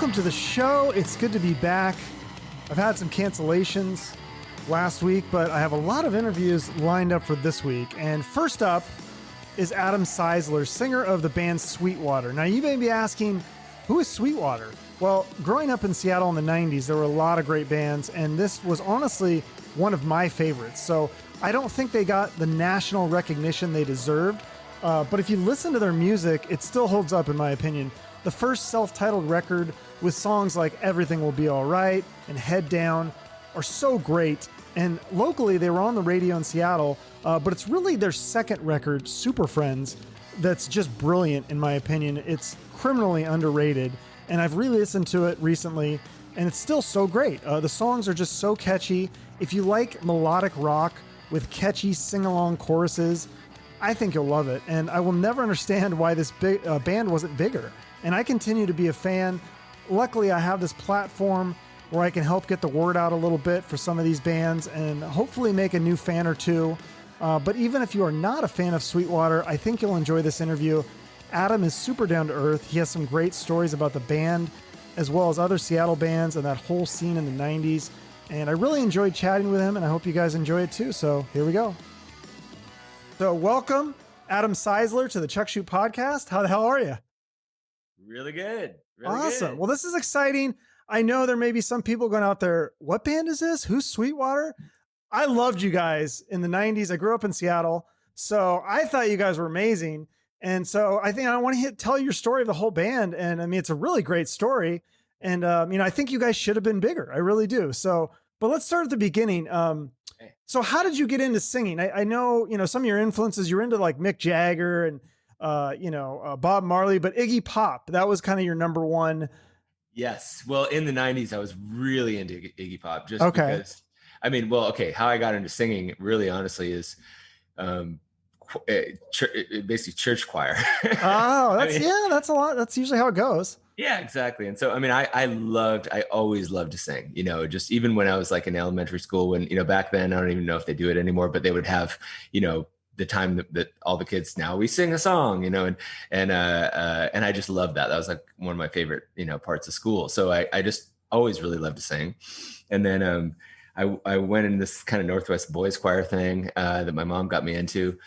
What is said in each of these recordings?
welcome to the show. It's good to be back. I've had some cancellations last week, but I have a lot of interviews lined up for this week. And first up is Adam Czeisler, singer of the band Sweet Water. Now, you may be asking, who is Sweet Water? Well, growing up in Seattle in the 90s, there were a lot of great bands, and this was honestly one of my favorites. So I don't think they got the national recognition they deserved, but if you listen to their music, it still holds up in my opinion. The first self-titled record with songs like Everything Will Be All Right and Head Down are so great. And locally, they were on the radio in Seattle, but it's really their second record, Superfriends, that's just brilliant in my opinion. It's criminally underrated, and I've re-listened to it recently, and it's still so great. The songs are just so catchy. If you like melodic rock with catchy sing-along choruses, I think you'll love it. And I will never understand why this band wasn't bigger. And I continue to be a fan. Luckily, I have this platform where I can help get the word out a little bit for some of these bands and hopefully make a new fan or two. But even if you are not a fan of Sweet Water, I think you'll enjoy this interview. Adam is super down to earth. He has some great stories about the band, as well as other Seattle bands and that whole scene in the 90s. And I really enjoyed chatting with him, and I hope you guys enjoy it too. So here we go. So welcome, Adam Czeisler, to the Chuck Shoot Podcast. How the hell are you? Really good. Really awesome. Good. Well, this is exciting. I know there may be some people going out there, what band is this? Who's Sweet Water? I loved you guys in the 90s. I grew up in Seattle, so I thought you guys were amazing. And so I think I want to tell your story of the whole band. And I mean, it's a really great story. And, I think you guys should have been bigger. I really do. So, but let's start at the beginning. So how did you get into singing? I know, some of your influences, you're into like Mick Jagger and, Bob Marley, but Iggy Pop, that was kind of your number one. Yes. Well, in the 90s, I was really into Iggy Pop just okay. because, how I got into singing really honestly is, basically church choir. Oh, that's a lot. That's usually how it goes. Yeah, exactly. And so, I always loved to sing, just even when I was like in elementary school when, back then, I don't even know if they do it anymore, but they would have, the time that all the kids now we sing a song, and I just loved that. That was like one of my favorite, parts of school. So I just always really loved to sing. And then, I went in this kind of Northwest boys choir thing, that my mom got me into.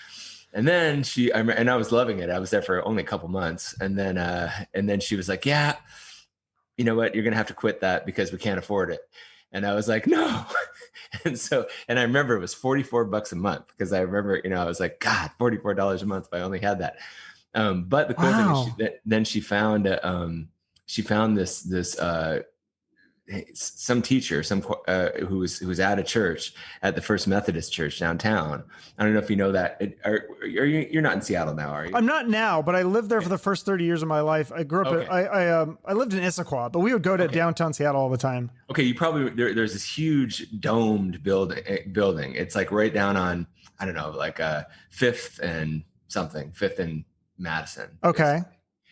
And then I was loving it. I was there for only a couple months. And then she was like, yeah, you know what? You're going to have to quit that because we can't afford it. And I was like, no. And I remember it was $44 a month because I remember, I was like, God, $44 a month if I only had that. But the cool thing is then she found this some teacher, who was at a church at the First Methodist Church downtown. I don't know if you know that. You're not in Seattle now, are you? I'm not now, but I lived there for the first 30 years of my life. I grew up. I lived in Issaquah, but we would go to downtown Seattle all the time. Okay, you probably there's this huge domed building. It's like right down on like Fifth and Madison. Okay.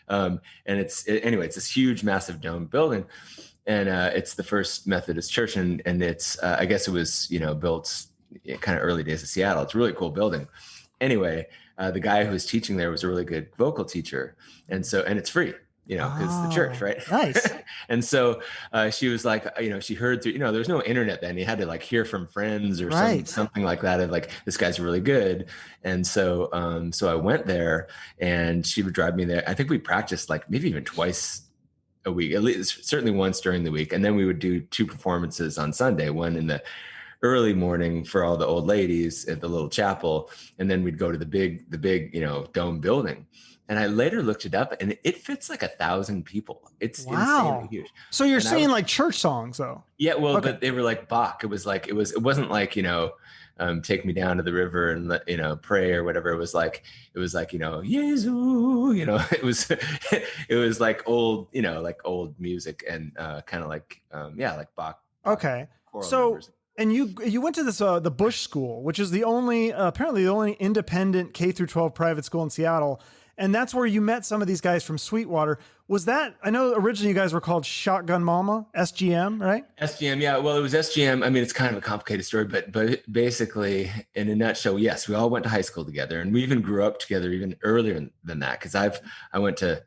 And it's this huge, massive domed building. And it's the First Methodist Church, and it's I guess it was built kind of early days of Seattle. It's a really cool building. Anyway, the guy who was teaching there was a really good vocal teacher, and it's free, because it's the church, right? Nice. And so she was like, she heard through, there's no internet then. You had to like hear from friends or something like that. Of like, this guy's really good. And so I went there, and she would drive me there. I think we practiced like maybe even twice a week, at least certainly once during the week. And then we would do 2 performances on Sunday, one in the early morning for all the old ladies at the little chapel. And then we'd go to the big, dome building. And I later looked it up, and it fits like 1,000 people. It's insanely huge. So you're singing like church songs though? Yeah. Well, but they were like Bach. It wasn't like, take me down to the river and let, pray or whatever. It was like, Yesu, it was like old, like old music and kind of like, like Bach. Okay. So, numbers. And you went to this, the Bush School, which is apparently the only independent K through 12 private school in Seattle. And that's where you met some of these guys from Sweet Water. Was that, I know originally you guys were called Shotgun Mama, SGM, right? SGM, yeah. Well, it was SGM. I mean, it's kind of a complicated story, but basically, in a nutshell, yes, we all went to high school together, and we even grew up together even earlier than that. Because I went to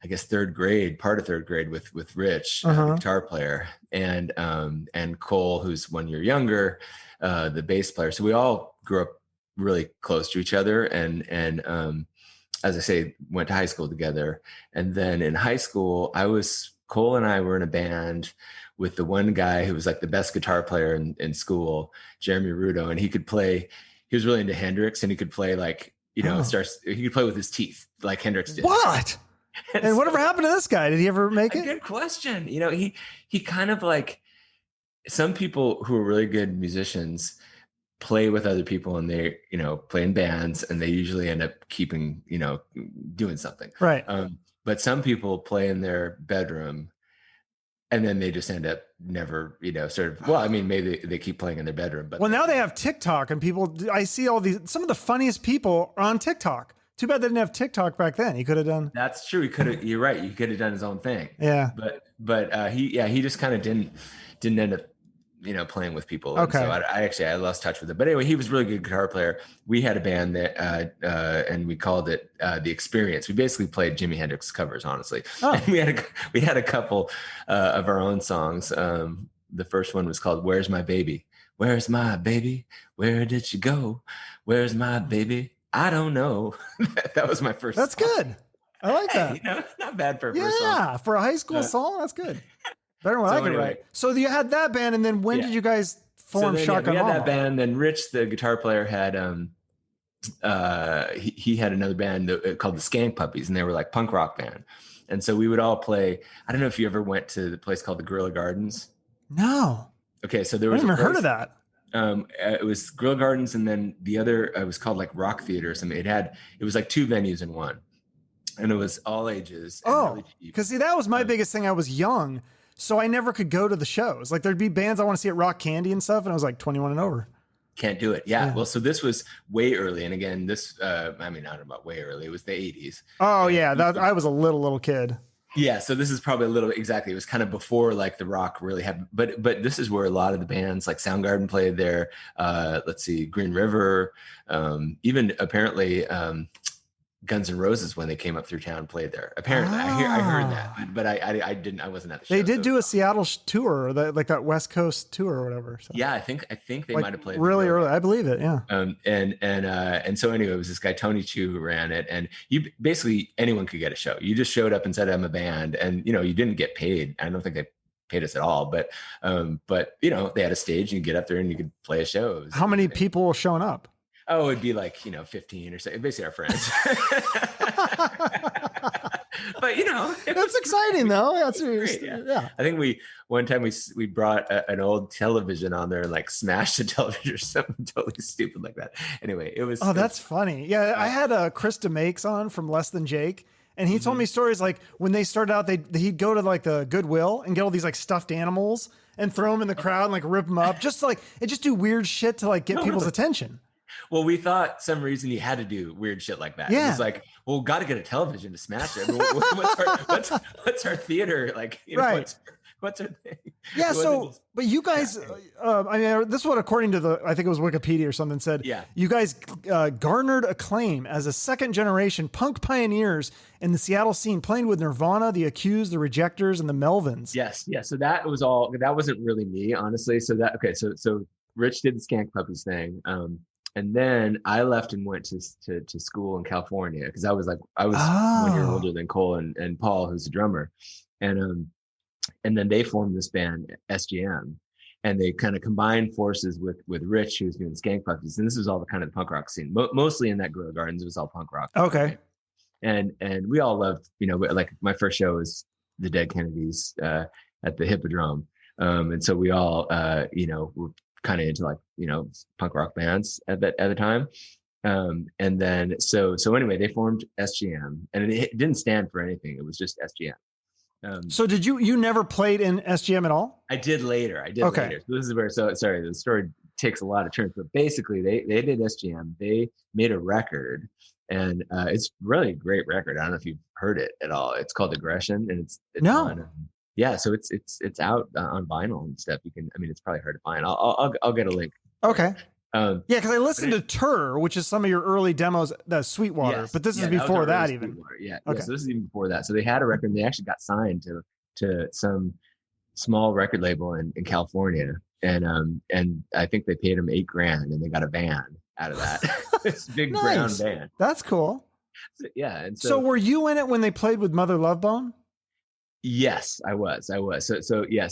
I guess part of third grade with Rich, the guitar player, and Cole, who's 1 year younger, the bass player. So we all grew up really close to each other, and as I say, went to high school together. And then in high school, Cole and I were in a band with the one guy who was like the best guitar player in school, Jeremy Rudo, and he was really into Hendrix, and he could play like, he could play with his teeth like Hendrix did. What? And whatever happened to this guy? Did he ever make it? Good question. He kind of like, some people who are really good musicians play with other people, and they, play in bands, and they usually end up keeping, doing something. Right. But some people play in their bedroom, and then they just end up never, maybe they keep playing in their bedroom. But now they have TikTok, and I see some of the funniest people are on TikTok. Too bad they didn't have TikTok back then. He could have done. That's true. You're right. He could have done his own thing. Yeah. But he just kind of didn't end up, playing with people. Okay. And so I lost touch with him. But anyway, he was a really good guitar player. We had a band that, and we called it The Experience. We basically played Jimi Hendrix covers, honestly. Oh. And we had a couple of our own songs. The first one was called "Where's My Baby." Where's my baby? Where did she go? Where's my baby? I don't know. That was my first. That's song. Good. I like that. Not bad for a first song. Yeah, for a high school song, that's good. Better than what I could write. So you had that band, and then when did you guys form Shotgun Mama? We had that band. Then Rich, the guitar player, had he had another band called the Skank Puppies, and they were like punk rock band. And so we would all play. I don't know if you ever went to the place called the Guerrilla Gardens. No. Okay, so there was. I never heard of that. It was Guerrilla Gardens, and then the other it was called like Rock Theater or something. It was like 2 venues in one, and it was all ages. Oh, because see, that was my biggest thing. I was young, so I never could go to the shows. Like there'd be bands I want to see at Rock Candy and stuff, and I was like 21 and over. Can't do it. Yeah. Well, so this was way early, and again, this I don't know about way early. It was the 80s. Oh yeah, I was a little kid. Yeah, so this is probably a little exactly. It was kind of before like the rock really had, but this is where a lot of the bands like Soundgarden played there. Let's see, Green River, even apparently Guns N' Roses when they came up through town played there. Apparently, I heard that, but I didn't. I wasn't at the show. They did do a Seattle tour, or like that West Coast tour or whatever. So. Yeah, I think they might have played really early. I believe it. Yeah. And so anyway, it was this guy Tony Chu who ran it, and you basically anyone could get a show. You just showed up and said I'm a band, and you didn't get paid. I don't think they paid us at all, but they had a stage, and you get up there and you could play a show. How many people were showing up? Oh, it'd be like, 15 or so, basically our friends. But, that's exciting though. That's great, yeah. I think one time we brought an old television on there and like smashed the television or something totally stupid like that. Anyway, it was. Oh, that's funny. Yeah. I had Chris DeMakes on from Less Than Jake. And he told me stories like when they started out, he'd go to like the Goodwill and get all these like stuffed animals and throw them in the crowd and like rip them up. Just like, it just do weird shit to like get people's attention. Well, we thought some reason you had to do weird shit like that. Yeah. It was like, well, got to get a television to smash it. I mean, what's our theater like? Right. What's our thing? Yeah. So, but you guys, this is what, according to I think it was Wikipedia or something said, you guys garnered acclaim as a second generation punk pioneers in the Seattle scene, playing with Nirvana, The Accused, The Rejectors, and the Melvins. Yes. Yeah. So that wasn't really me, honestly. So so Rich did the Skank Puppies thing. And then I left and went to school in California because I was 1 year older than Cole and Paul, who's a drummer, and then they formed this band SGM, and they kind of combined forces with Rich, who was doing Skank Puppies, and this was all the kind of the punk rock scene, mostly in that Guerrilla Gardens. It was all punk rock. Okay, and we all loved, like my first show was the Dead Kennedys at the Hippodrome, and so we all were kind of into like punk rock bands at the time, and then so anyway they formed SGM, and it didn't stand for anything. It was just SGM. So did you never played in SGM at all? I did later. Later. So this is where sorry, the story takes a lot of turns, but basically they did SGM. They made a record, and it's really a great record. I don't know if you've heard it at all. It's called Aggression, and it's no. on, yeah, so it's out on vinyl and stuff. You can, it's probably hard to find. I'll get a link. Okay. Yeah, because I listened to Tur, which is some of your early demos, the Sweet Water, yes, but this is that before was that even. Yeah, Okay. yeah, so this is even before that. So they had a record, and they actually got signed to some small record label in California, and I think they paid them $8,000, and they got a van out of that. This big brown van. That's cool. So, yeah, and so were you in it when they played with Mother Love Bone? Yes, I was. So yeah.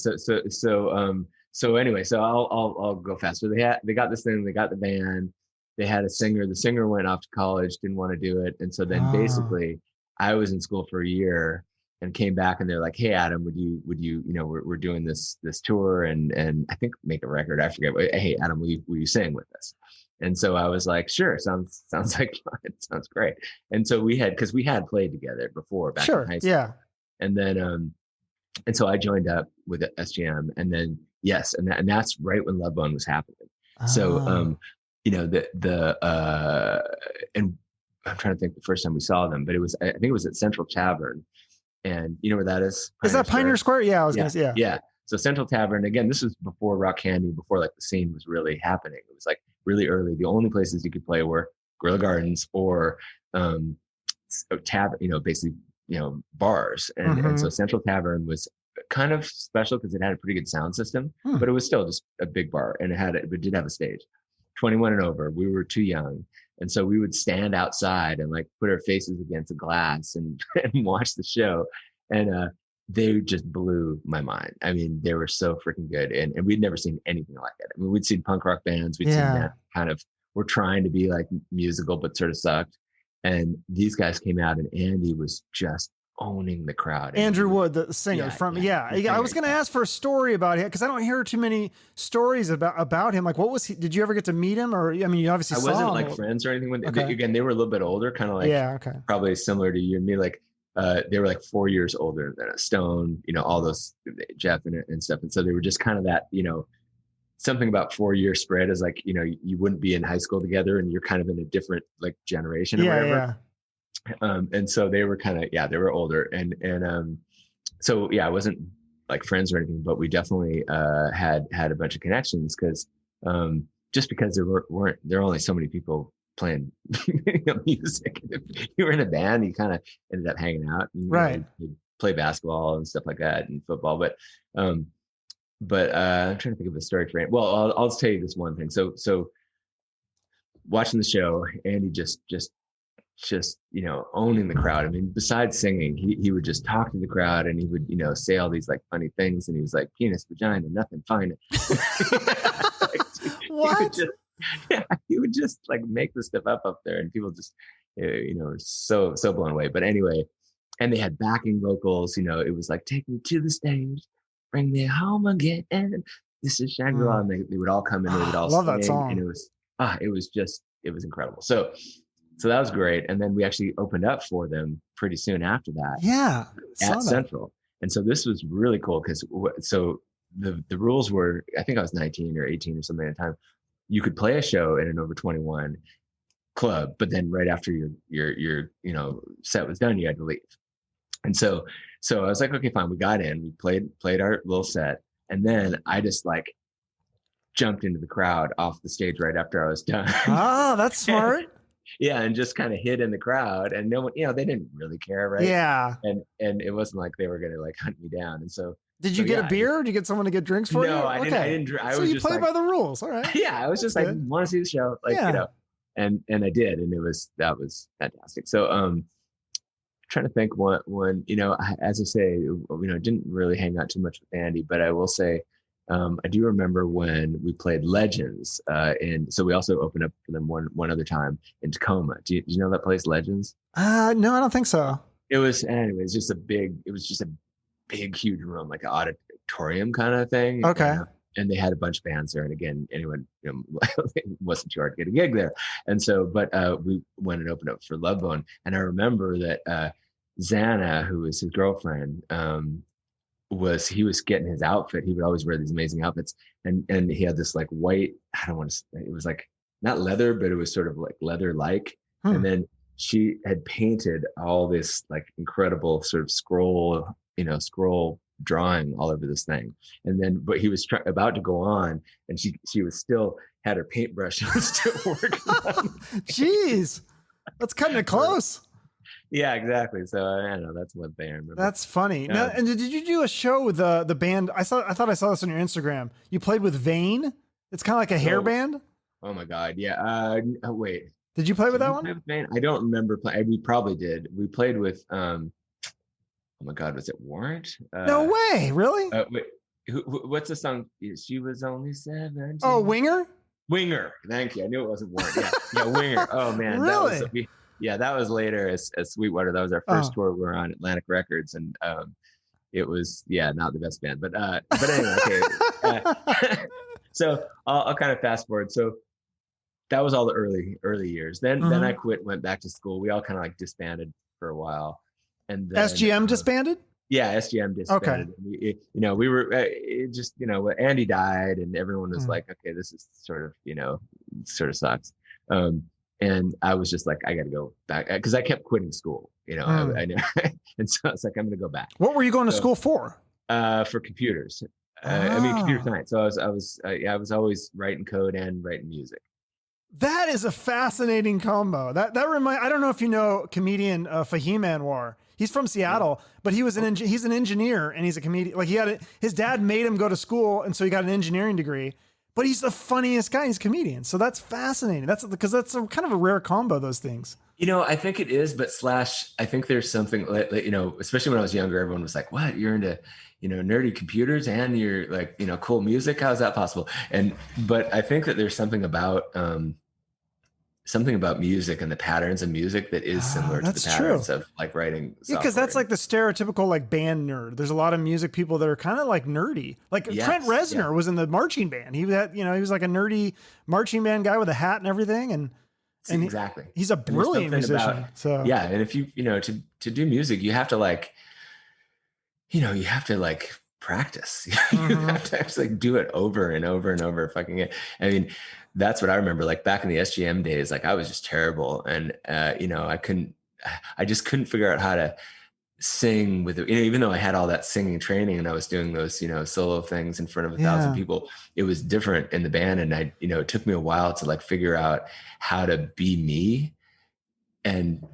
So anyway, so I'll go faster. They got this thing. They got the band. They had a singer. The singer went off to college, didn't want to do it, and so then basically, I was in school for a year and came back, and they're like, "Hey, Adam, would you we're doing this tour and I think make a record. I forget. Hey, Adam, will you sing with us?" And so I was like, "Sure, sounds like fun. Sounds great." And so we had played together before back in high school. Yeah. And then, and so I joined up with SGM, and then and that's right when Love Bone was happening. So, and I'm trying to think the first time we saw them, but I think it was at Central Tavern, and you know where that is? Is that Pioneer Square? Yeah, I was gonna say, yeah. So Central Tavern, again, this was before Rock Candy, before like the scene was really happening. It was like really early. The only places you could play were Guerrilla Gardens or tavern, basically. Bars. And so Central Tavern was kind of special because it had a pretty good sound system, but it was still just a big bar, and it did have a stage. 21 and over, we were too young. And so we would stand outside and like put our faces against a glass and watch the show. And they just blew my mind. I mean, they were so freaking good. And we'd never seen anything like it. I mean, we'd seen punk rock bands. We'd seen that kind of, we're trying to be like musical, but sort of sucked. And these guys came out, and Andy was just owning the crowd. Andrew Wood, the singer I was going to ask for a story about him because I don't hear too many stories about him. Like, what was he? Did you ever get to meet him? Or I mean, you obviously saw him. I wasn't like friends or anything with them. Okay. Again, they were a little bit older, kind of like probably similar to you and me. Like they were like 4 years older than a Stone. All those Jeff and stuff. And so they were just kind of that. Something about 4 year spread is like, you wouldn't be in high school together and you're kind of in a different like generation or whatever. And so they were kind of, they were older. And so, I wasn't like friends or anything, but we definitely had a bunch of connections because just because there were only so many people playing music. If you were in a band, you kind of ended up hanging out and you'd play basketball and stuff like that and football. But I'm trying to think of a story for it. Well, I'll tell you this one thing. So watching the show, Andy just owning the crowd. I mean, besides singing, he would just talk to the crowd, and he would say all these like funny things, and he was like, penis, vagina, nothing, fine. What? He would just like make the stuff up there, and people just were so blown away. But anyway, and they had backing vocals. It was like, take me to the stage, bring me home again, and this is Shangri-La. And they would all come in, they would all love sing, that song. and it was incredible. So that was great. And then we actually opened up for them pretty soon after that. Yeah. At Central. And so this was really cool because the rules were, I think I was 19 or 18 or something at the time. You could play a show in an over 21 club, but then right after your set was done, you had to leave. And so I was like, okay, fine. We got in, we played our little set. And then I just like jumped into the crowd off the stage right after I was done. Oh, that's smart. And just kind of hid in the crowd, and no one, they didn't really care, right? Yeah. And it wasn't like they were gonna like hunt me down. And so, did you get a beer? Did you get someone to get drinks for you? No, I didn't. So you played by the rules, all right? Yeah, I was just like, want to see the show, like and I did, and that was fantastic. So, trying to think one, as I say, didn't really hang out too much with Andy, but I will say. I do remember when we played Legends, and so we also opened up for them one other time in Tacoma. Do you know that place, Legends? No, I don't think so. It was just a big, huge room, like an auditorium kind of thing. Okay. And they had a bunch of bands there, and again, anyone it wasn't too hard to get a gig there. And so, but we went and opened up for Love Bone, and I remember that Xana, who was his girlfriend, he was getting his outfit. He would always wear these amazing outfits, and he had this like white, I don't want to say, it was like not leather, but it was sort of like leather like. And then she had painted all this like incredible sort of scroll drawing all over this thing. And then, but he was about to go on, and she was still had her paintbrush and was still working on it. Jeez, that's kind of close. Yeah, exactly. So I don't know. That's one thing I remember. That's funny. Now, and did you do a show with the band? I thought I saw this on your Instagram. You played with Vane. It's kind of like a hair band. Oh my God. Yeah. Wait. Did you play with that one? Play with Vane? I don't remember playing. We probably did. We played with. Oh my God. Was it Warrant? No way. Really? Wait. What's the song? She was only 17. Oh, Winger. Winger. Thank you. I knew it wasn't Warrant. Yeah. Winger. Oh man. Really? That was later as Sweetwater. That was our first tour. We were on Atlantic Records, and it was not the best band, but anyway. Okay. So I'll kind of fast forward. So that was all the early years. Then I quit, went back to school. We all kind of like disbanded for a while, and then, SGM disbanded. Yeah, SGM disbanded. Okay. We were just Andy died, and everyone was like, okay, this is sort of sucks. And I was just like, I got to go back because I kept quitting school. I know, and so I was like, I'm going to go back. What were you going to school for? For computers. Computer science. So I was always writing code and writing music. That is a fascinating combo. I don't know if you know comedian Fahim Anwar. He's from Seattle, but he's an engineer and he's a comedian. Like his dad made him go to school, and so he got an engineering degree. But he's the funniest guy. He's a comedian. So that's fascinating. That's because that's kind of a rare combo, those things. I think it is, but I think there's something like, especially when I was younger, everyone was like, what, you're into, nerdy computers and you're like, cool music. How's that possible? But I think that there's something about music and the patterns of music that is similar to the patterns of like writing software. Yeah, because that's like the stereotypical like band nerd. There's a lot of music people that are kind of like nerdy. Like Trent Reznor was in the marching band. He had, he was like a nerdy marching band guy with a hat and everything. And exactly. He's a brilliant musician. And if you, to do music, you have to like, practice. You have to actually do it over and over and over. I mean, that's what I remember. Like back in the SGM days, like I was just terrible, and I just couldn't figure out how to sing with it. Even though I had all that singing training and I was doing those, solo things in front of 1,000 people, it was different in the band, and it took me a while to like figure out how to be me, and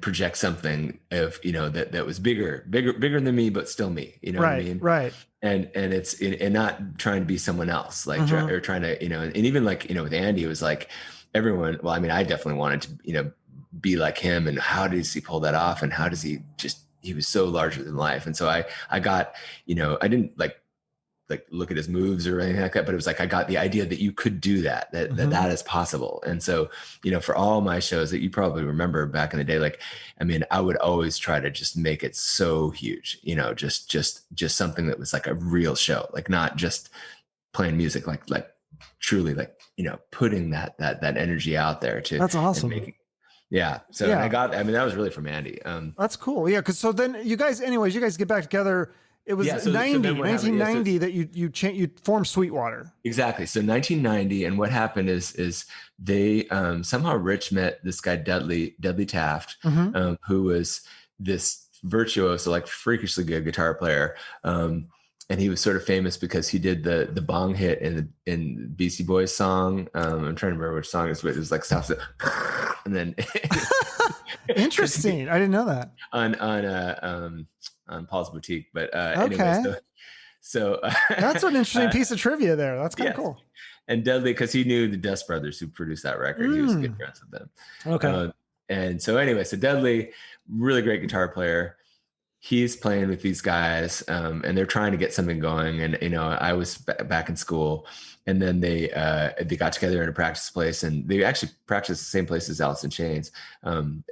project something of that was bigger than me, but still me. You know what I mean? Right. And it's not trying to be someone else, like or trying to and even like with Andy, it was like everyone. Well, I mean, I definitely wanted to be like him, and how does he pull that off, and how does he was so larger than life, and so I got I didn't like look at his moves or anything like that, but it was like I got the idea that you could do that is possible. And so for all my shows that you probably remember back in the day, like I mean, I would always try to just make it so huge, just something that was like a real show, like not just playing music, like truly like putting that energy out there to. That's awesome. I mean, that was really from Andy. That's cool. Yeah, because so then you guys get back together. It was 1990 that you formed Sweetwater. Exactly. So 1990, and what happened is they somehow Rich met this guy Dudley Taft, who was this virtuoso, like freakishly good guitar player, and he was sort of famous because he did the bong hit in Beastie Boys song. I'm trying to remember which song it was, but it was like stops it, and then interesting. I didn't know that on Paul's Boutique, but anyway, so that's an interesting piece of trivia there. That's kind of cool. And Dudley, because he knew the Dust Brothers who produced that record, he was good friends with them. Okay. And so anyway, so Dudley, really great guitar player. He's playing with these guys, and they're trying to get something going. And I was back in school, and then they got together in a practice place, and they actually practiced the same place as Alice in Chains, and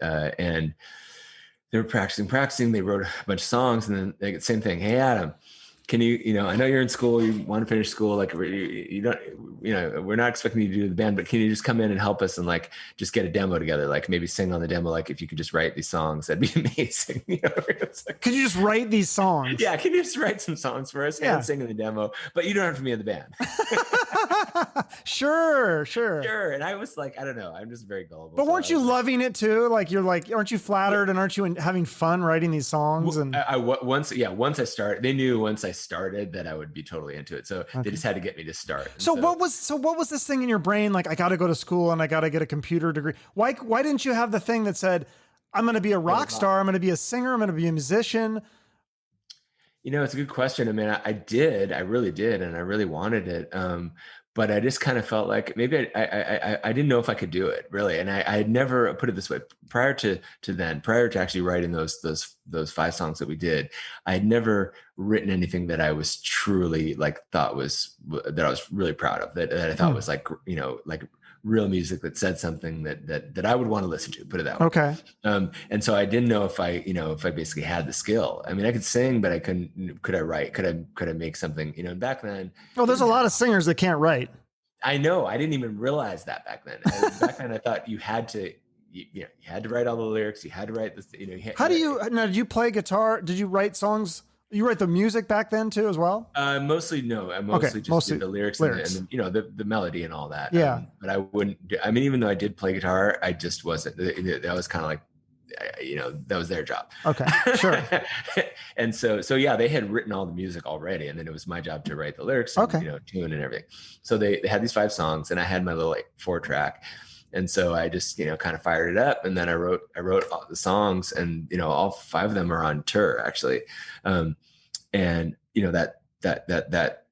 they were practicing. They wrote a bunch of songs, and then they get the same thing. Hey, Adam, can you, I know you're in school, you want to finish school, like you don't, we're not expecting you to do the band, but can you just come in and help us and like just get a demo together, like maybe sing on the demo, like if you could just write these songs, that'd be amazing. Like, could you just write these songs? Yeah, can you just write some songs for us and sing in the demo, but you don't have to be in the band. Sure. And I was like, I don't know, I'm just very gullible. But weren't you loving it too? Like you're like, aren't you flattered and aren't you having fun writing these songs? And once I started, they knew once I started that I would be totally into it. So they just had to get me to start. So what was this thing in your brain? Like, I got to go to school and I got to get a computer degree. Why didn't you have the thing that said, I'm going to be a rock star, I'm going to be a singer, I'm going to be a musician? It's a good question. I mean, I really did. And I really wanted it. But I just kind of felt like maybe I didn't know if I could do it really. And I had never put it this way prior to actually writing those 5 songs that we did. I had never written anything that I was truly like that I was really proud of, that I thought was like, like real music that said something that I would want to listen to, put it that way. Okay. And so I didn't know if I basically had the skill. I mean, I could sing, but I couldn't, could I write? Could I make something, back then? Oh, there's a lot of singers that can't write. I know. I didn't even realize that back then. Back then I thought you had to, you had to write all the lyrics. You had to write this, did you play guitar? Did you write songs? You write the music back then too, as well? Mostly no. I mostly did the lyrics. And the melody and all that. Yeah. But I wouldn't. I mean, even though I did play guitar, I just wasn't. That was kind of like, that was their job. Okay, sure. And so yeah, they had written all the music already, and then it was my job to write the lyrics, and, tune and everything. So they had these 5 songs, and I had my little 4-track. And so I just, kind of fired it up, and then I wrote all the songs, and, all 5 of them are on tour actually. And that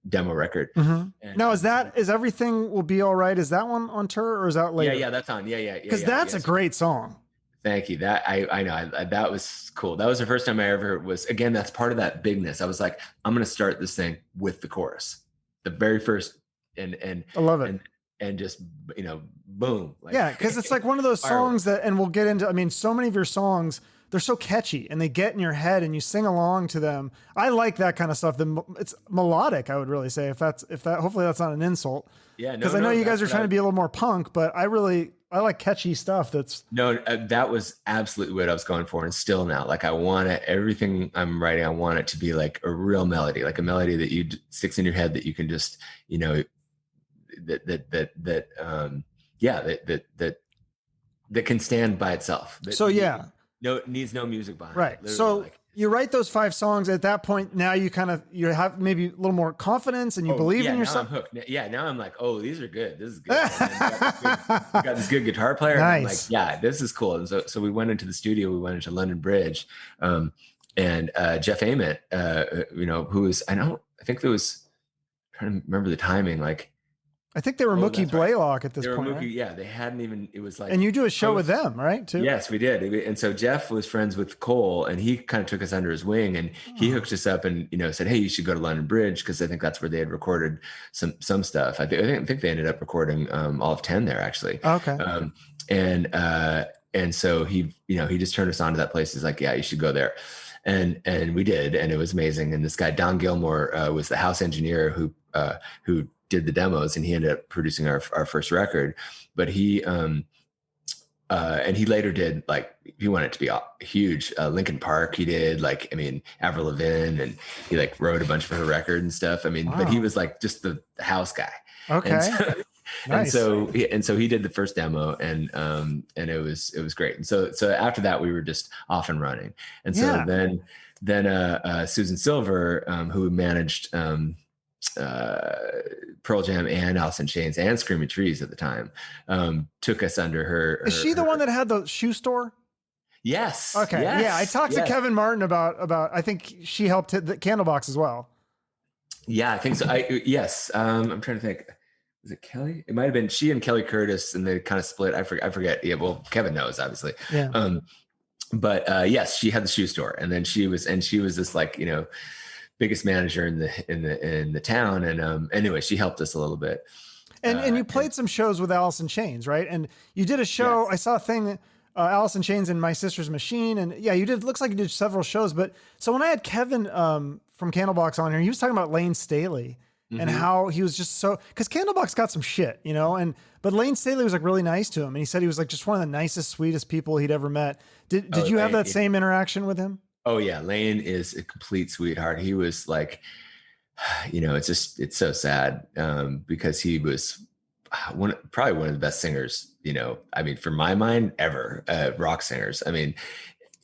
demo record. Mm-hmm. And, now is Everything Will Be All Right? Is that one on tour or is that later? Yeah, that's on. Yeah. Because that's a great song. Thank you. That I know that was cool. That was the first time I ever was, again, that's part of that bigness. I was like, I'm going to start this thing with the chorus, the very first, and I love it. And just, boom. Like, yeah. Cause it's like one of those songs that, and we'll get into, I mean, so many of your songs, they're so catchy and they get in your head and you sing along to them. I like that kind of stuff. It's melodic, I would really say, hopefully that's not an insult. Yeah. Cause I know you guys are trying to be a little more punk, but I like catchy stuff. That was absolutely what I was going for. And still now, like everything I'm writing, I want it to be like a real melody, like a melody that sticks in your head that you can just, that can stand by itself. Needs no music behind it. Right. So you write those 5 songs at that point. Now you have maybe a little more confidence and you believe in yourself. Now I'm hooked. Yeah. Now I'm like, oh, these are good. This is good. We got this good guitar player. Nice. And I'm like, yeah, this is cool. And so we went into the studio, we went into London Bridge, and Jeff Ament, who is, I think there was, I'm trying to remember the timing. Like, I think they were Mookie Blaylock at this point. Mookie, right? Yeah, they hadn't even. It was like, and you do a show with them, right? Too. Yes, we did. And so Jeff was friends with Cole, and he kind of took us under his wing, and he hooked us up, and said, "Hey, you should go to London Bridge," because I think that's where they had recorded some stuff. I think they ended up recording all of 10 there actually. Okay. And so he just turned us on to that place. He's like, "Yeah, you should go there." And we did, and it was amazing. And this guy Don Gilmore was the house engineer who did the demos, and he ended up producing our first record. But he later did, like, he wanted it to be huge. Linkin Park, he did, like, I mean, Avril Lavigne, and he like wrote a bunch of her records and stuff. I mean, But he was like just the house guy. Okay. Nice. And so he did the first demo, and it was great. And so after that, we were just off and running. And so then Susan Silver, who managed Pearl Jam and Alice in Chains and Screaming Trees at the time, took us under her. Is she the one that had the shoe store? Yes. Okay. Yes, yeah. I talked to Kevin Martin about, I think she helped hit the Candlebox as well. Yeah, I think so. Yes. I'm trying to think. Was it Kelly? It might've been she and Kelly Curtis, and they kind of split. I forget. Yeah. Well, Kevin knows, obviously. Yeah. But yes, she had the shoe store, and then she was this, like, biggest manager in the town. And anyway, she helped us a little bit. And you played some shows with Alice in Chains, right? And you did a show. Yes. I saw a thing Alice in Chains and My Sister's Machine. And yeah, you did, looks like you did several shows. But so when I had Kevin from Candlebox on here, he was talking about Layne Staley and how he was just so, because Candlebox got some shit, you know, but Layne Staley was like really nice to him. And he said he was like just one of the nicest, sweetest people he'd ever met. Did you have that same interaction with him? Oh yeah. Layne is a complete sweetheart. He was like, you know, it's so sad because he was probably one of the best singers, you know, I mean, for my mind ever, rock singers. I mean,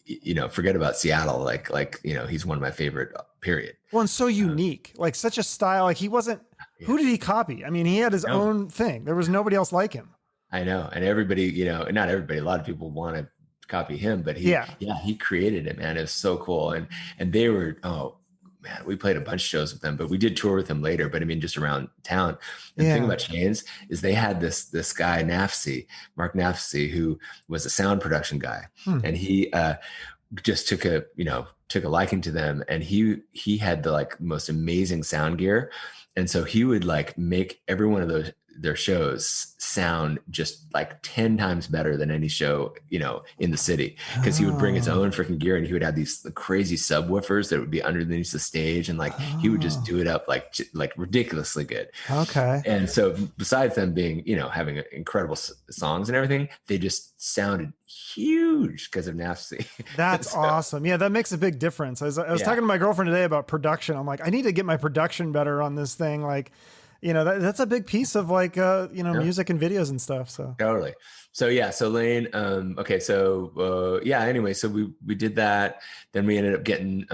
you know, forget about Seattle. Like, you know, he's one of my favorite, period. Well, and so unique, like such a style. Like he wasn't, who did he copy? I mean, he had his own thing. There was nobody else like him. I know. And everybody, you know, not everybody, a lot of people want to copy him, but he created it, man. It was so cool. And they were, oh man, we played a bunch of shows with them, but we did tour with him later, but I mean, just around town. And the thing about Chains is they had this guy, Mark Nafsi, who was a sound production guy. And he just took a liking to them. And he had the like most amazing sound gear. And so he would like make every one of their shows sound just like 10 times better than any show, you know, in the city. Cause he would bring his own freaking gear and he would have these crazy subwoofers that would be underneath the stage. And like, he would just do it up like ridiculously good. Okay. And so besides them being, you know, having incredible songs and everything, they just sounded huge because of Nafsi. That's awesome. Yeah. That makes a big difference. I was talking to my girlfriend today about production. I'm like, I need to get my production better on this thing. Like, you know, that's a big piece of like, you know, music and videos and stuff. So totally. So yeah. So Layne, okay. So anyway, so we did that. Then we ended up getting,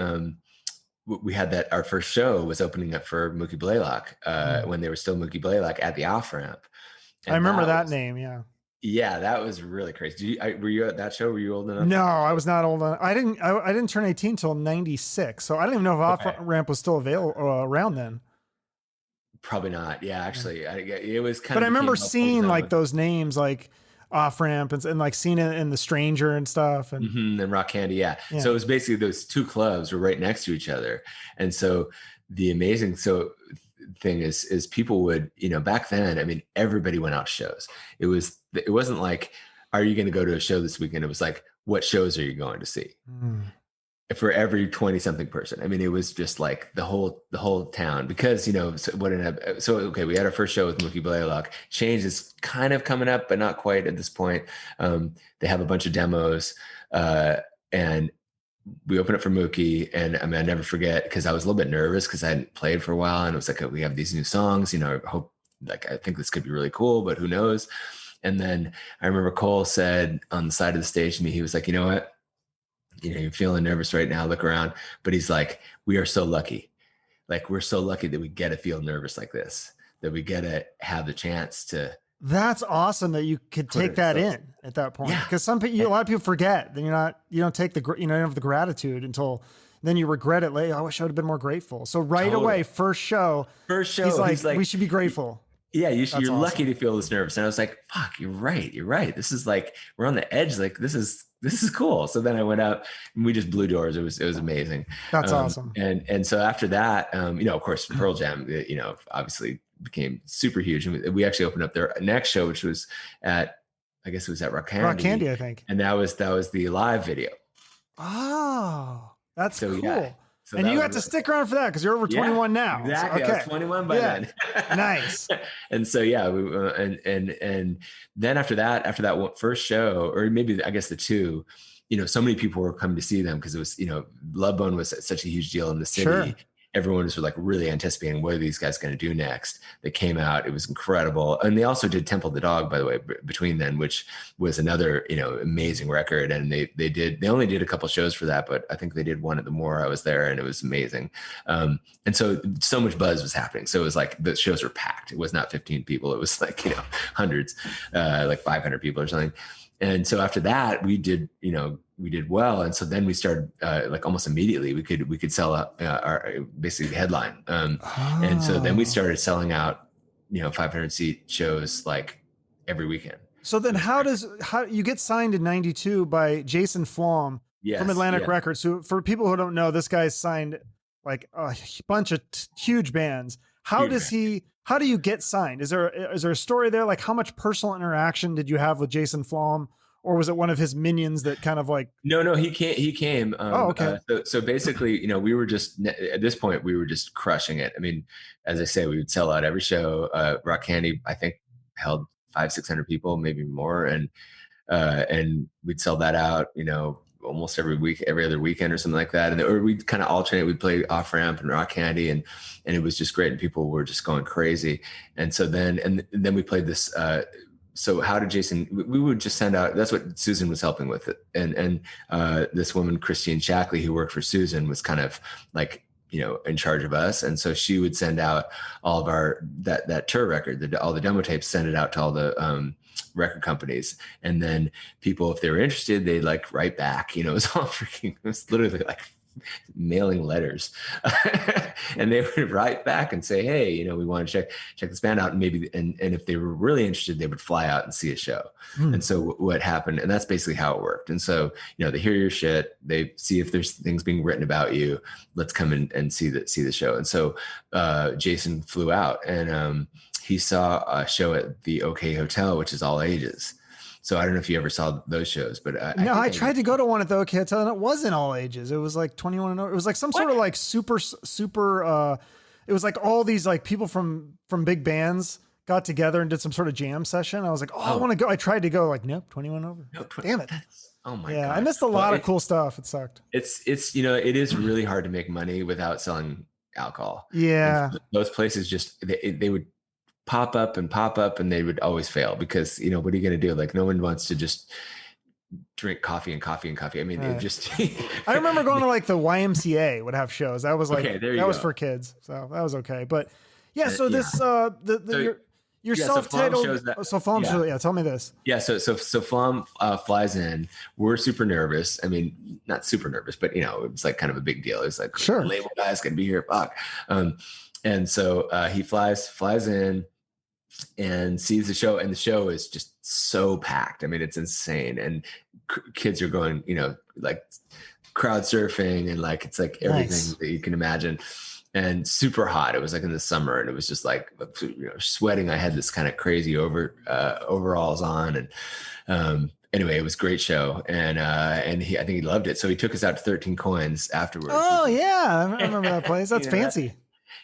we had our first show was opening up for Mookie Blaylock, when they were still Mookie Blaylock at the off ramp. I remember that name. Yeah. Yeah. That was really crazy. Were you at that show? Were you old enough? No, I was not old enough. I didn't turn 18 till 96. So I don't even know if off ramp was still available around then. Probably not. Yeah, actually, it was kind of. But I remember seeing like those names, like Off Ramp, and like seeing it in The Stranger and stuff, and Rock Candy. Yeah. So it was basically those two clubs were right next to each other, and so the amazing thing is people would, you know, back then. I mean, everybody went out to shows. It wasn't like, are you going to go to a show this weekend? It was like, what shows are you going to see? For every 20 something person. I mean, it was just like the whole town, because, you know, okay, we had our first show with Mookie Blaylock. Change is kind of coming up, but not quite at this point. They have a bunch of demos, and we opened up for Mookie, and I mean, I never forget, because I was a little bit nervous because I hadn't played for a while, and it was like, we have these new songs, you know, I think this could be really cool, but who knows? And then I remember Cole said on the side of the stage to me, he was like, you know what? You know, you're feeling nervous right now, look around. But he's like, we are so lucky. Like, we're so lucky that we get to feel nervous like this, that we get to have the chance to. That's awesome that you could take that in at that point. Yeah. Because some people, a lot of people forget. Then you don't take you don't have the gratitude until then you regret it later. I wish I would have been more grateful. So away, first show, he's like, we should be grateful. Yeah, you're awesome. Lucky to feel this nervous. And I was like, fuck, you're right. This is like, we're on the edge. Like, this is cool. So then I went out and we just blew doors. It was amazing. That's awesome. And so after that, you know, of course, Pearl Jam, you know, obviously became super huge. And we actually opened up their next show, which was at Rock Candy. Rock Candy, I think. And that was the live video. Oh, that's cool. Yeah. So and you got to stick around for that because you're over 21 now. Exactly. So, okay. I was 21 by then. Nice. And so, yeah, and then after that first show, or maybe I guess the two, you know, so many people were coming to see them because it was, you know, Love Bone was such a huge deal in the city. Sure. Everyone was like really anticipating what are these guys going to do next. They came out, it was incredible. And they also did Temple the Dog, by the way, between then, which was another, you know, amazing record. And they only did a couple shows for that, but I think they did one at the Moore. I was there and it was amazing. And so much buzz was happening. So it was like the shows were packed. It was not 15 people. It was like, you know, hundreds, like 500 people or something. And so after that, we did well. And so then we started like almost immediately we could sell our basically headline. And so then we started selling out, you know, 500 seat shows like every weekend. So then how you get signed in 92 by Jason Flom from Atlantic Records. So for people who don't know, this guy's signed like a bunch of huge bands. How do you get signed? Is there a story there? Like how much personal interaction did you have with Jason Flom? or was it one of his minions that kind of like? No, he came. Oh, okay. So basically, we were just, at this point, we were just crushing it. I mean, as I say, we would sell out every show. Rock Candy, I think, held 500-600 people, maybe more. And we'd sell that out, almost every week, every other weekend or something like that. Or we'd kind of alternate. We'd play Off Ramp and Rock Candy, and it was just great. And people were just going crazy. And so then we played this, so how did Jason, we would just send out, that's what Susan was helping with it. And this woman, Christine Shackley, who worked for Susan, was kind of like, in charge of us. And so she would send out all of our, that tour record, all the demo tapes, send it out to all the record companies. And then people, if they were interested, they'd like write back, it was all freaking, it was literally like mailing letters. And they would write back and say, hey, we want to check this band out. And maybe, and if they were really interested, they would fly out and see a show. And so what happened, and that's basically how it worked. And so, they hear your shit, they see if there's things being written about you, let's come in and see the show. And so Jason flew out, and he saw a show at the OK Hotel, which is all ages. So I don't know if you ever saw those shows, but I tried to go to one at the OK Hotel, and it wasn't all ages. It was like 21 and over. It was like some sort of like super. It was like all these like people from big bands got together and did some sort of jam session. I was like, I want to go. I tried to go, like, nope, 21 over. Nope, damn it. Oh my God. God. I missed a lot of cool stuff. It sucked. It's it is really hard to make money without selling alcohol. Yeah. And those places just they would pop up and they would always fail because what are you going to do? Like, no one wants to just drink coffee and coffee and coffee. I mean, It just I remember going to like the YMCA would have shows. That was like, okay, that was for kids. So that was okay. But yeah, so this your self-titled, so Flom shows, tell me this. Yeah. So Flom flies in. We're super nervous. I mean, not super nervous, but it's like kind of a big deal. It's like, sure, the label guy's going to be here. Fuck. And so he flies in and sees the show, and the show is just so packed. I mean, it's insane. And kids are going, like crowd surfing, and like, it's like everything that you can imagine, and super hot. It was like in the summer, and it was just like, sweating. I had this kind of crazy overalls on. And, anyway, it was a great show. And I think he loved it. So he took us out to 13 Coins afterwards. Oh yeah. I remember that place. That's fancy.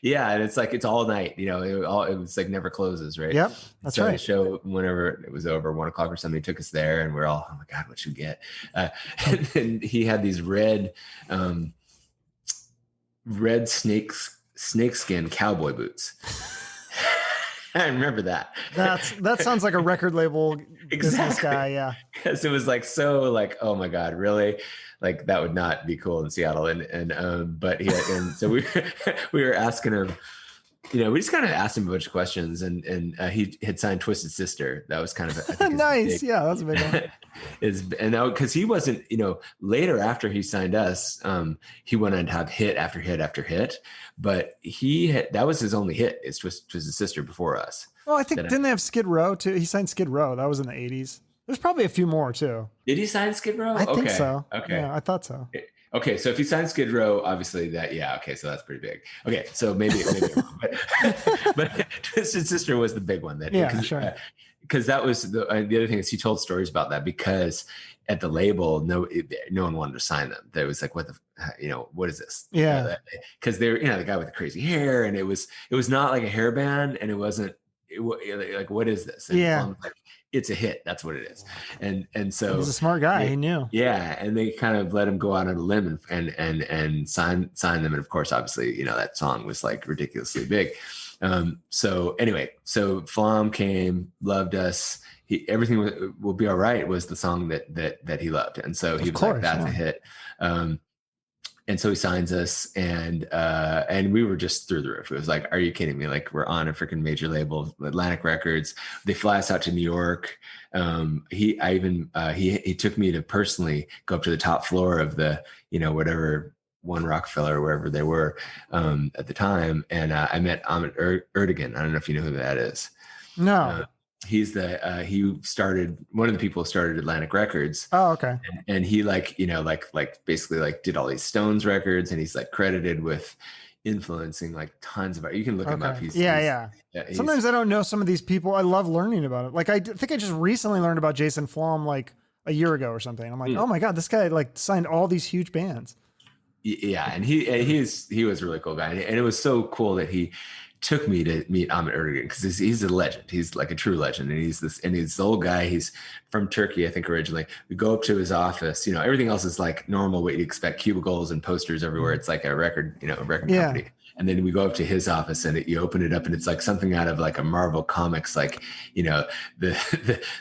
Yeah, and it's like, it's all night, it was like never closes, right? Yep, that's right. The show, whenever it was over, 1:00 or something, took us there, and we're all, oh my God, what should we get? And then he had these red snakeskin cowboy boots. I remember that. That sounds like a record label business guy, yeah. Because it was like, so like, oh my God, really? Like, that would not be cool in Seattle. But so we were asking him, we just kind of asked him a bunch of questions, and he had signed Twisted Sister. That was kind of, I think, nice. Yeah, that's a big one. Because he wasn't, later after he signed us, he went on to have hit after hit after hit, but that was his only hit. It's Twisted Sister before us. Well, I think, didn't they have Skid Row too? He signed Skid Row. That was in the 80s. There's probably a few more too. Did he sign Skid Row? I think so. Okay. Yeah, I thought so. Okay, so if he signed Skid Row, obviously so that's pretty big. Okay, so maybe but Twisted Sister was the big one. Sure. Because that was the other thing is he told stories about that, because at the label, no one wanted to sign them. There was like, what is this? Yeah, because they're the guy with the crazy hair, and it was not like a hair band, and it wasn't like, what is this? And yeah. like, it's a hit. That's what it is. And so he's a smart guy. He knew. Yeah. And they kind of let him go out on a limb and sign them. And of course, obviously, that song was like ridiculously big. So anyway, so Flom came, loved us. Everything will be all right was the song that he loved. And so he was like, that's a hit. And so he signs us, and we were just through the roof. It was like, are you kidding me? Like, we're on a freaking major label, Atlantic Records. They fly us out to New York. He took me to personally go up to the top floor of the, whatever, One Rockefeller or wherever they were at the time. And I met Ahmet Erdogan. I don't know if you know who that is. No. He's he started, one of the people who started Atlantic Records. Oh, okay. And he basically did all these Stones records, and he's like credited with influencing like tons of, you can look him up. Sometimes I don't know some of these people. I love learning about it. Like, I think I just recently learned about Jason Flom, like a year ago or something. I'm like, oh my God, this guy like signed all these huge bands. Yeah, and he was a really cool guy, and it was so cool that he took me to meet Ahmet Ertegun because he's a legend. He's like a true legend, and he's this old guy. He's from Turkey, I think, originally. We go up to his office. Everything else is like normal, what you'd expect: cubicles and posters everywhere. It's like a record company. And then we go up to his office, and you open it up, and it's like something out of like a Marvel Comics, like the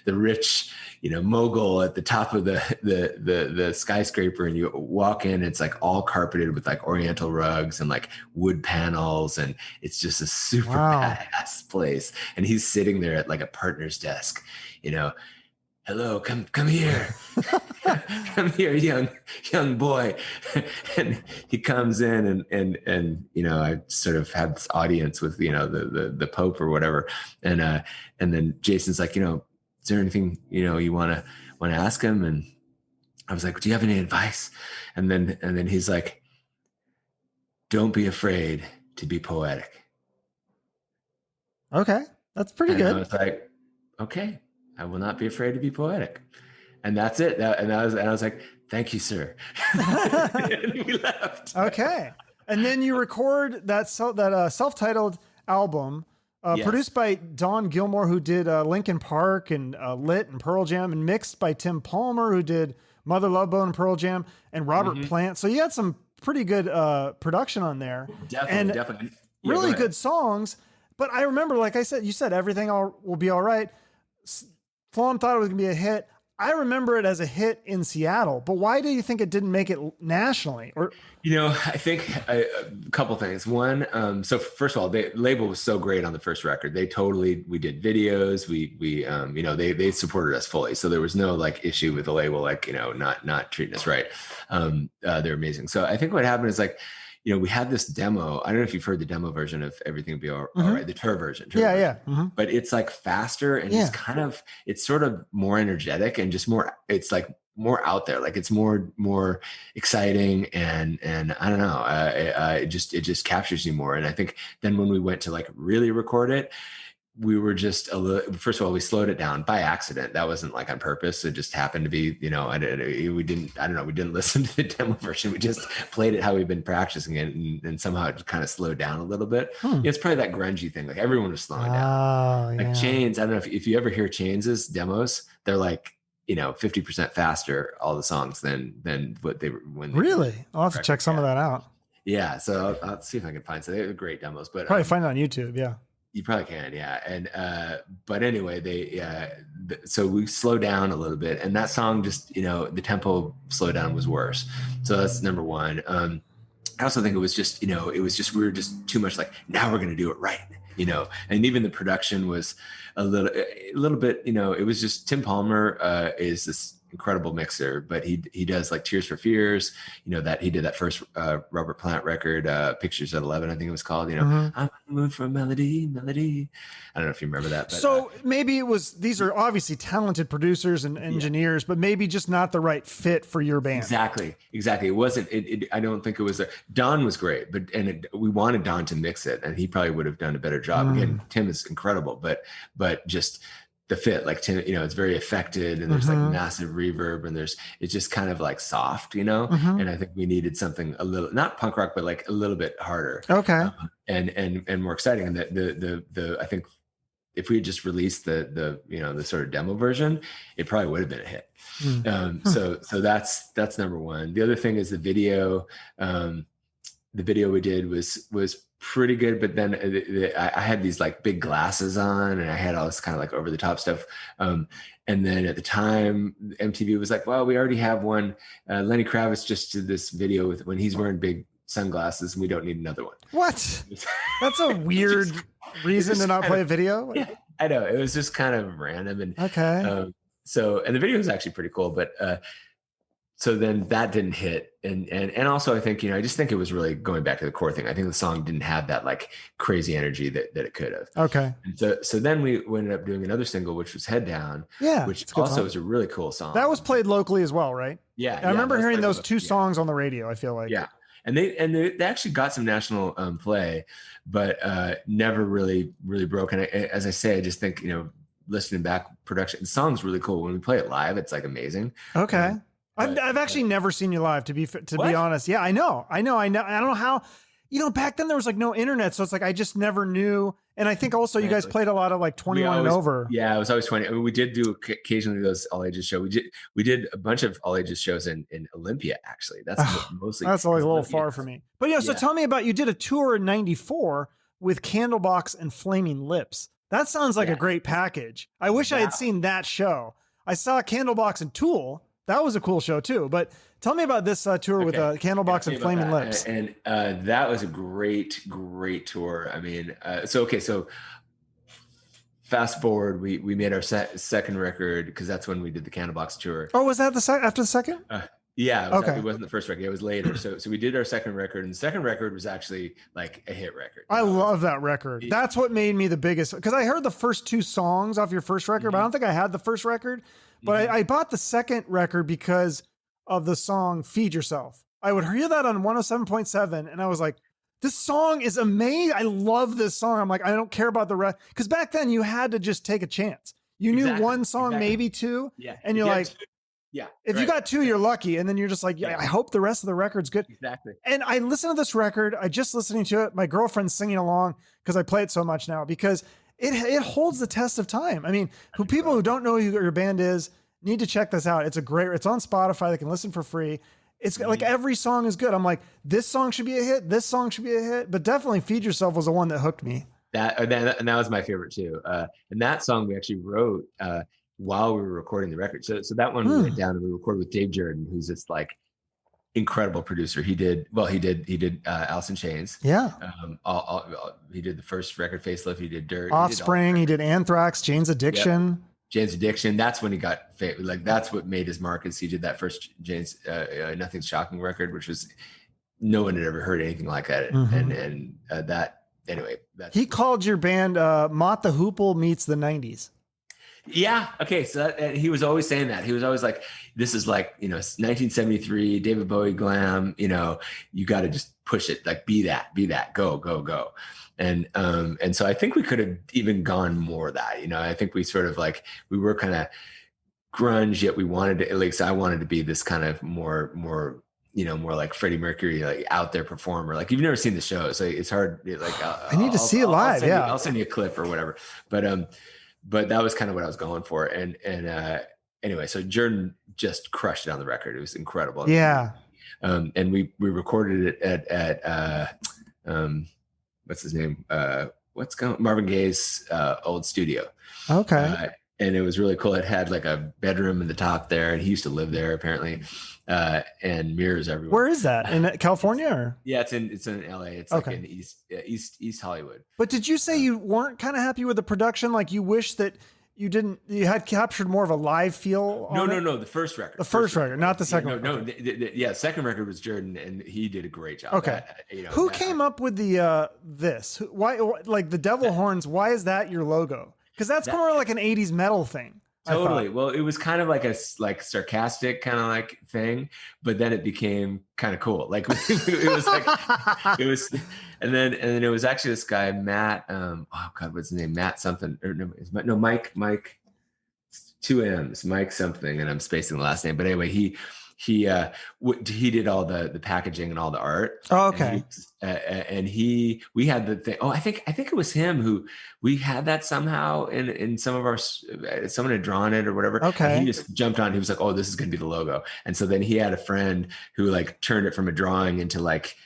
rich mogul at the top of the skyscraper, and you walk in, it's like all carpeted with like Oriental rugs and like wood panels, and it's just a super badass place. And he's sitting there at like a partner's desk, hello, come here. Come here, young boy. And he comes in and I sort of had this audience with the Pope or whatever. And then Jason's like, is there anything you want to ask him? And I was like, do you have any advice? And then he's like, don't be afraid to be poetic. Okay, that's pretty good. I was like, okay, I will not be afraid to be poetic. And that's it. And I was like, thank you, sir. And we left. Okay. And then you record that self-titled album, produced by Don Gilmore, who did Linkin Park and Lit and Pearl Jam, and mixed by Tim Palmer, who did Mother Love Bone and Pearl Jam, and Robert Plant. So you had some pretty good production on there. Definitely. Yeah, really good songs. But I remember, like I said, you said everything will be all right. Flom thought it was going to be a hit. I remember it as a hit in Seattle, but why do you think it didn't make it nationally? Or I think a couple things. One, so first of all, the label was so great on the first record. We did videos. They supported us fully, so there was no like issue with the label, like not treating us right. They're amazing. So I think what happened is like, we had this demo. I don't know if you've heard the demo version of Everything Will Be All Right, the tour version. But it's like faster and it's sort of more energetic and just more, it's like more out there. Like it's more exciting and I don't know, it just captures you more. And I think then when we went to like really record it, we were just first of all, we slowed it down by accident. That wasn't like on purpose. It just happened to be, we didn't listen to the demo version. We just played it how we've been practicing it. And somehow it kind of slowed down a little bit. It's probably that grungy thing. Like everyone was slowing down. Like Chains. I don't know if you ever hear Chains' demos, they're like, 50% faster, all the songs than what they were when they really. I'll have to check some of that out. Yeah. So I'll see if I can find some. They were great demos, but probably find it on YouTube. Yeah. You probably can, yeah. And but anyway, so we slowed down a little bit, and that song just, the tempo slowdown was worse. So that's number one. I also think it was just, we were just too much like, now we're going to do it right, and even the production was a little bit, it was just Tim Palmer is this incredible mixer, but he does like Tears for Fears, that he did that first Robert Plant record, Pictures at 11, I think it was called, I'm in the mood for a melody. I don't know if you remember that. But, so maybe these are obviously talented producers and engineers, but maybe just not the right fit for your band. Exactly. It wasn't, I don't think it was Don was great, but, we wanted Don to mix it and he probably would have done a better job. Again, Tim is incredible, but just the fit, like Tim, it's very affected and there's like massive reverb and it's just kind of like soft, and I think we needed something a little, not punk rock, but like a little bit harder. Okay. And more exciting. And the I think if we had just released the sort of demo version, it probably would have been a hit. So that's number one. The other thing is the video. The video we did was pretty good, but then I had these like big glasses on and I had all this kind of like over the top stuff. And then at the time MTV was like, well, we already have one. Lenny Kravitz just did this video when he's wearing big sunglasses and we don't need another one. What? That's a weird reason to not play a video. Yeah, I know. It was just kind of random. And okay. And the video was actually pretty cool, but so then that didn't hit. And also I think, I just think it was really going back to the core thing. I think the song didn't have that like crazy energy that it could have. Okay. And so then we ended up doing another single, which was Head Down. Yeah. Which also was a really cool song. That was played locally as well, right? Yeah. I remember hearing those two songs on the radio, I feel like. Yeah. And they actually got some national play, but never really broke. And as I say, I just think, listening back production. The song's really cool. When we play it live, it's like amazing. Okay. But, I've actually never seen you live, to be honest. Yeah, I know. I don't know how, back then there was like no internet. So it's like, I just never knew. And I think also you guys played a lot of like 21 and over. Yeah, it was always 20. I mean, we did do occasionally those all ages show. We did a bunch of all ages shows in Olympia, actually. That's mostly. That's always a little far for me. But yeah, so tell me about, you did a tour in 94 with Candlebox and Flaming Lips. That sounds like a great package. I wish I had seen that show. I saw Candlebox and Tool. That was a cool show too. But tell me about this tour with Candlebox and Flaming Lips. And that was a great tour. I mean, so fast forward, we made our second record, because that's when we did the Candlebox tour. Oh, was that after the second? Yeah. It wasn't the first record. It was later. So we did our second record, and the second record was actually like a hit record. I love that record. That's what made me the biggest, because I heard the first two songs off your first record, but I don't think I had the first record. But I bought the second record because of the song Feed Yourself. I would hear that on 107.7, and I was like, this song is amazing. I love this song. I'm like, I don't care about the rest. Because back then you had to just take a chance. You knew one song, maybe two. Yeah. And you're like, yeah. If you got two, you're lucky. And then you're just like, I hope the rest of the record's good. Exactly. And I listened to this record. I just listening to it. My girlfriend's singing along because I play it so much now, because it holds the test of time. I mean, people who don't know who your band is need to check this out. It's on Spotify. They can listen for free. It's like every song is good. I'm like, this song should be a hit. This song should be a hit. But definitely Feed Yourself was the one that hooked me. And that was my favorite too. And that song we actually wrote while we were recording the record. So that one we went down and we recorded with Dave Jerden, who's this like incredible producer. He did Alice in Chains. Yeah. He did the first record, Facelift. He did Dirt. Offspring. He did Anthrax, Jane's Addiction. Yep. Jane's Addiction. That's when he got like, that's what made his mark, is he did that first Jane's Nothing's Shocking record, which was, no one had ever heard anything like that. And that, anyway. He called your band Mott the Hoople meets the 90s. Yeah. Okay. So he was always saying that. He was always like, this is like, 1973, David Bowie glam, you got to just push it, like be that, go. And so I think we could have even gone more of that, I think we sort of like, we were kind of grunge, yet we wanted to, at least I wanted to be this kind of more, more like Freddie Mercury, like out there performer. Like, you've never seen the show, so it's hard. Like, I need to see it live. I'll send you a clip or whatever. But that was kind of what I was going for. And anyway, so Jerden just crushed it on the record. It was incredible. Yeah. And we recorded it at what's his name? Marvin Gaye's old studio. Okay. And it was really cool. It had like a bedroom in the top there, and he used to live there apparently. And mirrors everywhere. Where is that? In California? Or? Yeah, it's in LA. It's like in East Hollywood. But did you say you weren't kind of happy with the production? Like, you wish that you had captured more of a live feel? No. The first record. The first record, not the second one. No. Second record was Jerden, and he did a great job. Okay. Who came up with the this? Why, like the devil horns? Why is that your logo? Because that's more like an 80s metal thing. Totally. Well, it was kind of like a sarcastic kind of like thing, but then it became kind of cool. Like it was like and then it was actually this guy Matt. Oh God, what's his name? Matt something. Or no, Mike. Two M's, Mike something, and I'm spacing the last name. But anyway, he did all the packaging and all the art. Oh, okay. And we had the thing. Oh, I think it was him who we had that somehow in some of our, someone had drawn it or whatever. Okay. And he just jumped on. He was like, oh, this is going to be the logo. And so then he had a friend who like turned it from a drawing into like,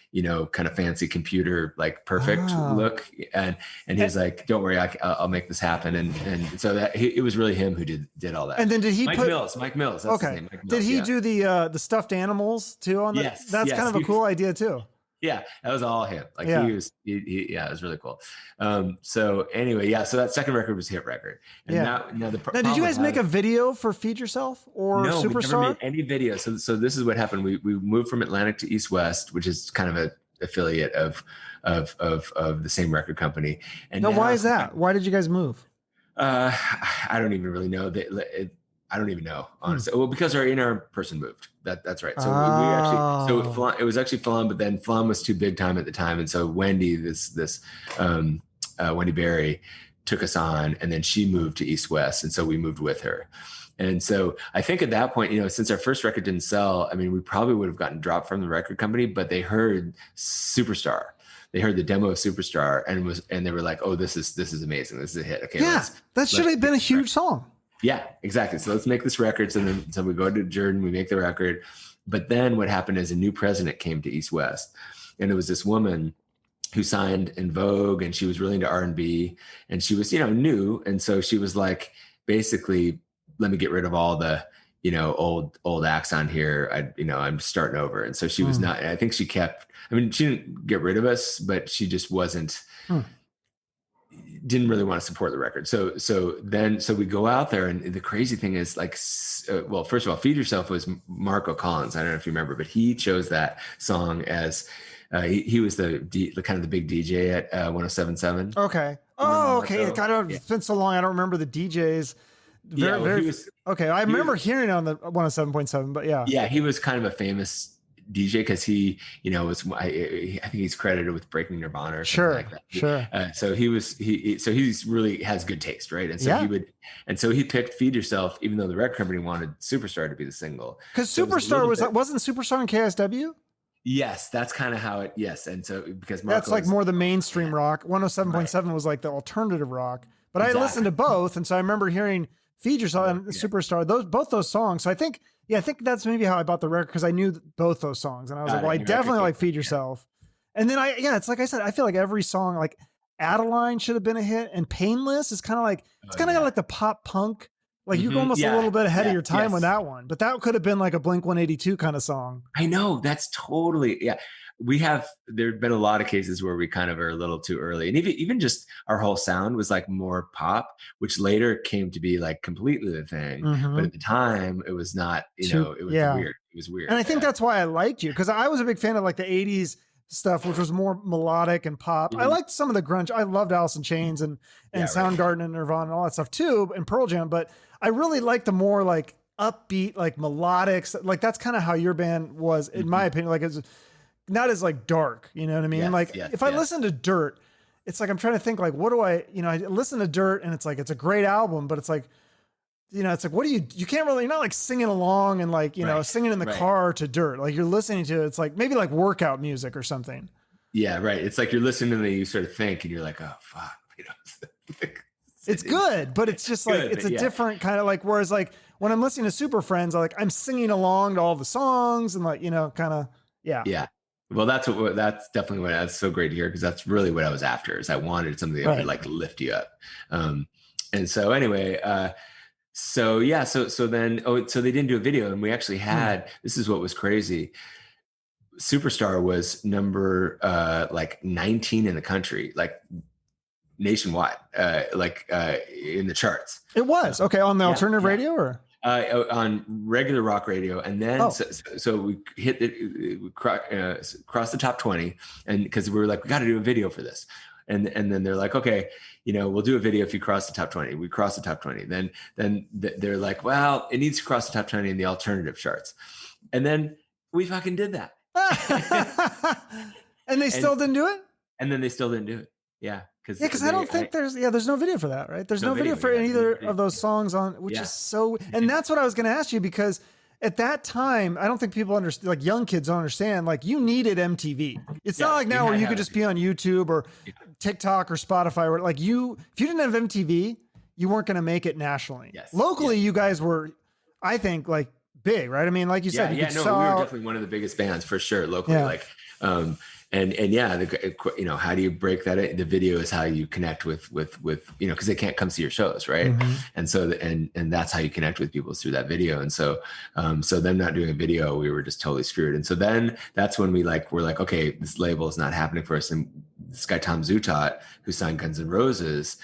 kind of fancy computer, like perfect look. And he was like, don't worry, I'll make this happen. And so that it was really him who did all that. And then did he Mike Mills. That's his name, Mike Mills, did he do the stuffed animals too on that? Yes. That's kind of a cool idea too. Yeah, that was all him. Like it was really cool. So anyway, so that second record was a hit record. And now did you guys make a video for Feed Yourself or no, Superstar? We never made any video. So this is what happened. We moved from Atlantic to East West, which is kind of an affiliate of the same record company. And now, why is that? Why did you guys move? I don't even really know. I don't even know, honestly. Well, because our in-our person moved. That's right. So it was actually Flom, but then Flom was too big time at the time, and so Wendy, Wendy Berry, took us on, and then she moved to East West. And so we moved with her. And so I think at that point, since our first record didn't sell, I mean, we probably would have gotten dropped from the record company, but they heard Superstar. They heard the demo of Superstar and they were like, oh, this is amazing. This is a hit. Okay. Yeah. That should have been a huge song. Yeah, exactly. So let's make this record. So we go to Jerden, we make the record. But then what happened is a new president came to East West, and it was this woman who signed in Vogue, and she was really into R&B, and she was, new. And so she was like, basically, let me get rid of all the, old acts on here. I'm starting over. And so she was not, I think she didn't get rid of us, but she just wasn't, didn't really want to support the record. So we go out there, and the crazy thing is, like, well, first of all, Feed Yourself was Marco Collins. I don't know if you remember, but he chose that song as, he was the kind of the big DJ at 107.7. Okay. Oh, okay. It's been so long. I don't remember the DJs. Okay. I remember hearing it on the 107.7, but yeah. Yeah. He was kind of a famous DJ because he, I think he's credited with breaking Nirvana or something like that. Sure. So he's really has good taste. Right. And so he picked Feed Yourself, even though the record company wanted Superstar to be the single. Because Superstar wasn't Superstar in KSW? Yes, that's kind of how it. Yes, and so because Marco that's like more the mainstream rock. 107.7 was like the alternative rock. But I listened to both, and so I remember hearing Feed Yourself and Superstar. Both those songs. So I think that's maybe how I bought the record, because I knew both those songs, and I was like, well, I definitely like Feed Yourself. And then it's like I said, I feel like every song, like Adeline should have been a hit, and Painless is kind of like got like the pop punk. Like you go almost a little bit ahead of your time with that one, but that could have been like a Blink-182 kind of song. I know, that's totally, there've been a lot of cases where we kind of are a little too early. And even just our whole sound was like more pop, which later came to be like completely the thing. But at the time it was not, it was weird. It was weird. And I think that's why I liked you, because I was a big fan of like the 80s stuff, which was more melodic and pop. I liked some of the grunge. I loved Alice in Chains and Soundgarden and Nirvana and all that stuff too, and Pearl Jam, but I really liked the more like upbeat, like melodic, like that's kind of how your band was, in my opinion. Like it's not as like dark, you know what I mean? If I listen to Dirt, it's like, I'm trying to think like, what do I listen to Dirt, and it's like, it's a great album, but it's like, it's like, what do you can't really, you're not like singing along and like, singing in the car to Dirt. Like you're listening to it. It's like maybe like workout music or something. Yeah. Right. It's like you're listening and then you sort of think and you're like, oh fuck, it's good, but it's just like, it's a different kind of like, whereas like when I'm listening to Superfriends, I'm singing along to all the songs and like, kind of, Yeah. Well, that's definitely what that's so great to hear, because that's really what I was after, is I wanted something that would like lift you up. And so anyway, so then they didn't do a video, and we actually had, this is what was crazy. Superstar was number like 19 in the country, like nationwide, in the charts. It was on the alternative radio, or on regular rock radio, and then so we hit crossed the top 20, and because we were like, we got to do a video for this, and then they're like, okay, we'll do a video if you cross the top 20. We crossed the top 20. Then they're like, well, it needs to cross the top 20 in the alternative charts, and then we fucking did that. And they still didn't do it? And then they still didn't do it. Yeah. Because I don't think there's no video for that, right? There's no video for either of those songs on, which is so, and that's what I was going to ask you, because at that time, I don't think people understand, like young kids don't understand, like you needed MTV. It's not like now where you could just be on YouTube or TikTok or Spotify, or like if you didn't have MTV, you weren't going to make it nationally. Yes. Locally, you guys were, I think, like big, right? I mean, like you said, we were definitely one of the biggest bands for sure locally. How do you break that in? The video is how you connect with because they can't come see your shows, right? And so and that's how you connect with people, is through that video. And so them not doing a video, we were just totally screwed. And so then that's when we're like, okay, this label is not happening for us. And this guy Tom Zutaut, who signed Guns N' Roses,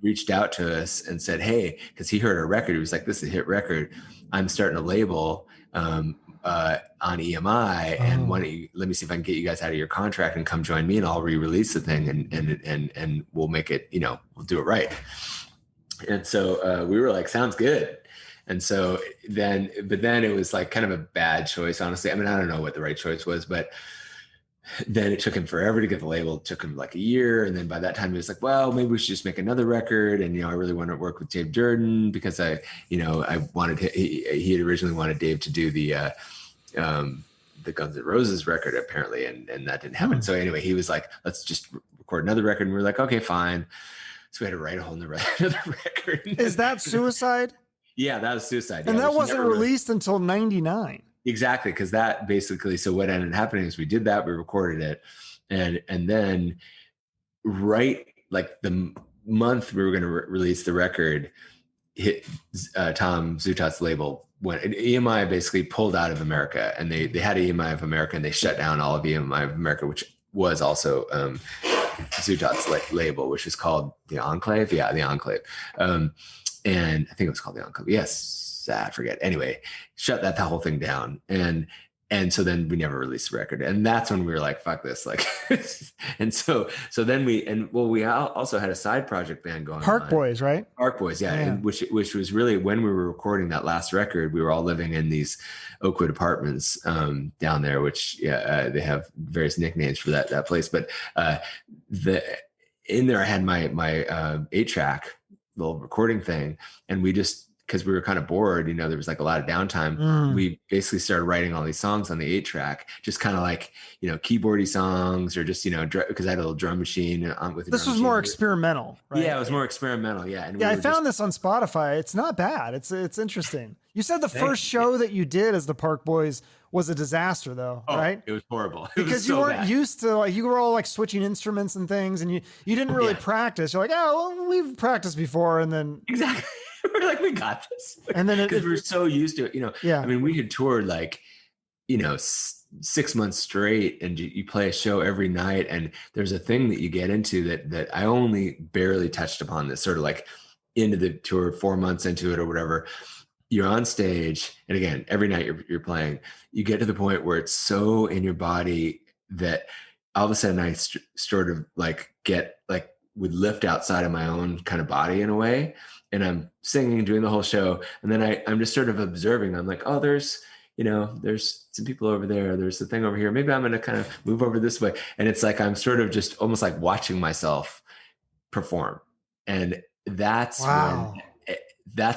reached out to us and said, hey, because he heard our record, he was like, this is a hit record. I'm starting a label on EMI, and let me see if I can get you guys out of your contract and come join me, and I'll re-release the thing, and we'll make it, we'll do it right. And so we were like, sounds good. And so then it was like kind of a bad choice, honestly. I mean, I don't know what the right choice was, but then it took him forever to get the label. It took him like a year. And then by that time he was like, well, maybe we should just make another record. And, I really want to work with Dave Jerden because I wanted, he had originally wanted Dave to do the Guns N' Roses record apparently. And that didn't happen. So anyway, he was like, let's just record another record. And we were like, okay, fine. So we had to write a whole another record. Is that Suicide? Yeah, that was Suicide. And yeah, that wasn't released until 99. Exactly, because that basically, so what ended up happening is we did that, we recorded it, and then right like the month we were going to release the record, hit Tom Zutot's label when EMI basically pulled out of America, and they had EMI of America, and they shut down all of EMI of America, which was also Zutot's label, which is called the Enclave. Yeah, the Enclave. And I think it was called the Enclave. Yes, I forget. Anyway, shut that whole thing down. And so then we never released the record. And that's when we were like, fuck this. Like, and so then we also had a side project band going Parc on. Boys, right? Parc Boys, yeah. And which was really when we were recording that last record, we were all living in these Oakwood apartments down there, which they have various nicknames for that place. But in there I had my 8-track little recording thing, and we just, because we were kind of bored, there was like a lot of downtime. We basically started writing all these songs on the 8-track, just kind of like keyboardy songs, or just because I had a little drum machine with. This was more experimental, right? Yeah, it was more experimental. Yeah, and I found this on Spotify. It's not bad. It's interesting. You said the first show that you did as the Parc Boys was a disaster, though, right? It was horrible. Because you weren't used to, like, you were all like switching instruments and things, and you didn't really practice. You're like, oh, well, we've practiced before, and then exactly. We're like, we got this. And then because we were so used to it, Yeah. I mean, we had toured like, 6 months straight, and you play a show every night. And there's a thing that you get into that I only barely touched upon, this sort of like into the tour, 4 months into it or whatever. You're on stage, and again, every night you're playing, you get to the point where it's so in your body that all of a sudden I sort of like would lift outside of my own kind of body in a way. And I'm singing, doing the whole show. And then I'm just sort of observing. I'm like, oh, there's some people over there. There's the thing over here. Maybe I'm going to kind of move over this way. And it's like, I'm sort of just almost like watching myself perform. And that's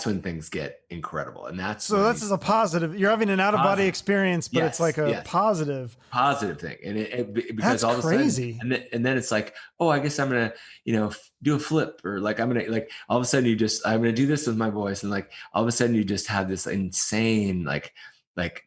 when things get incredible. And this is a positive. You're having an out of body experience, but it's like a positive thing. And because that's all of a crazy. Sudden, and then it's like, oh, I guess I'm going to, do a flip, or like, I'm going to, like, all of a sudden I'm going to do this with my voice. And like, all of a sudden you just have this insane, like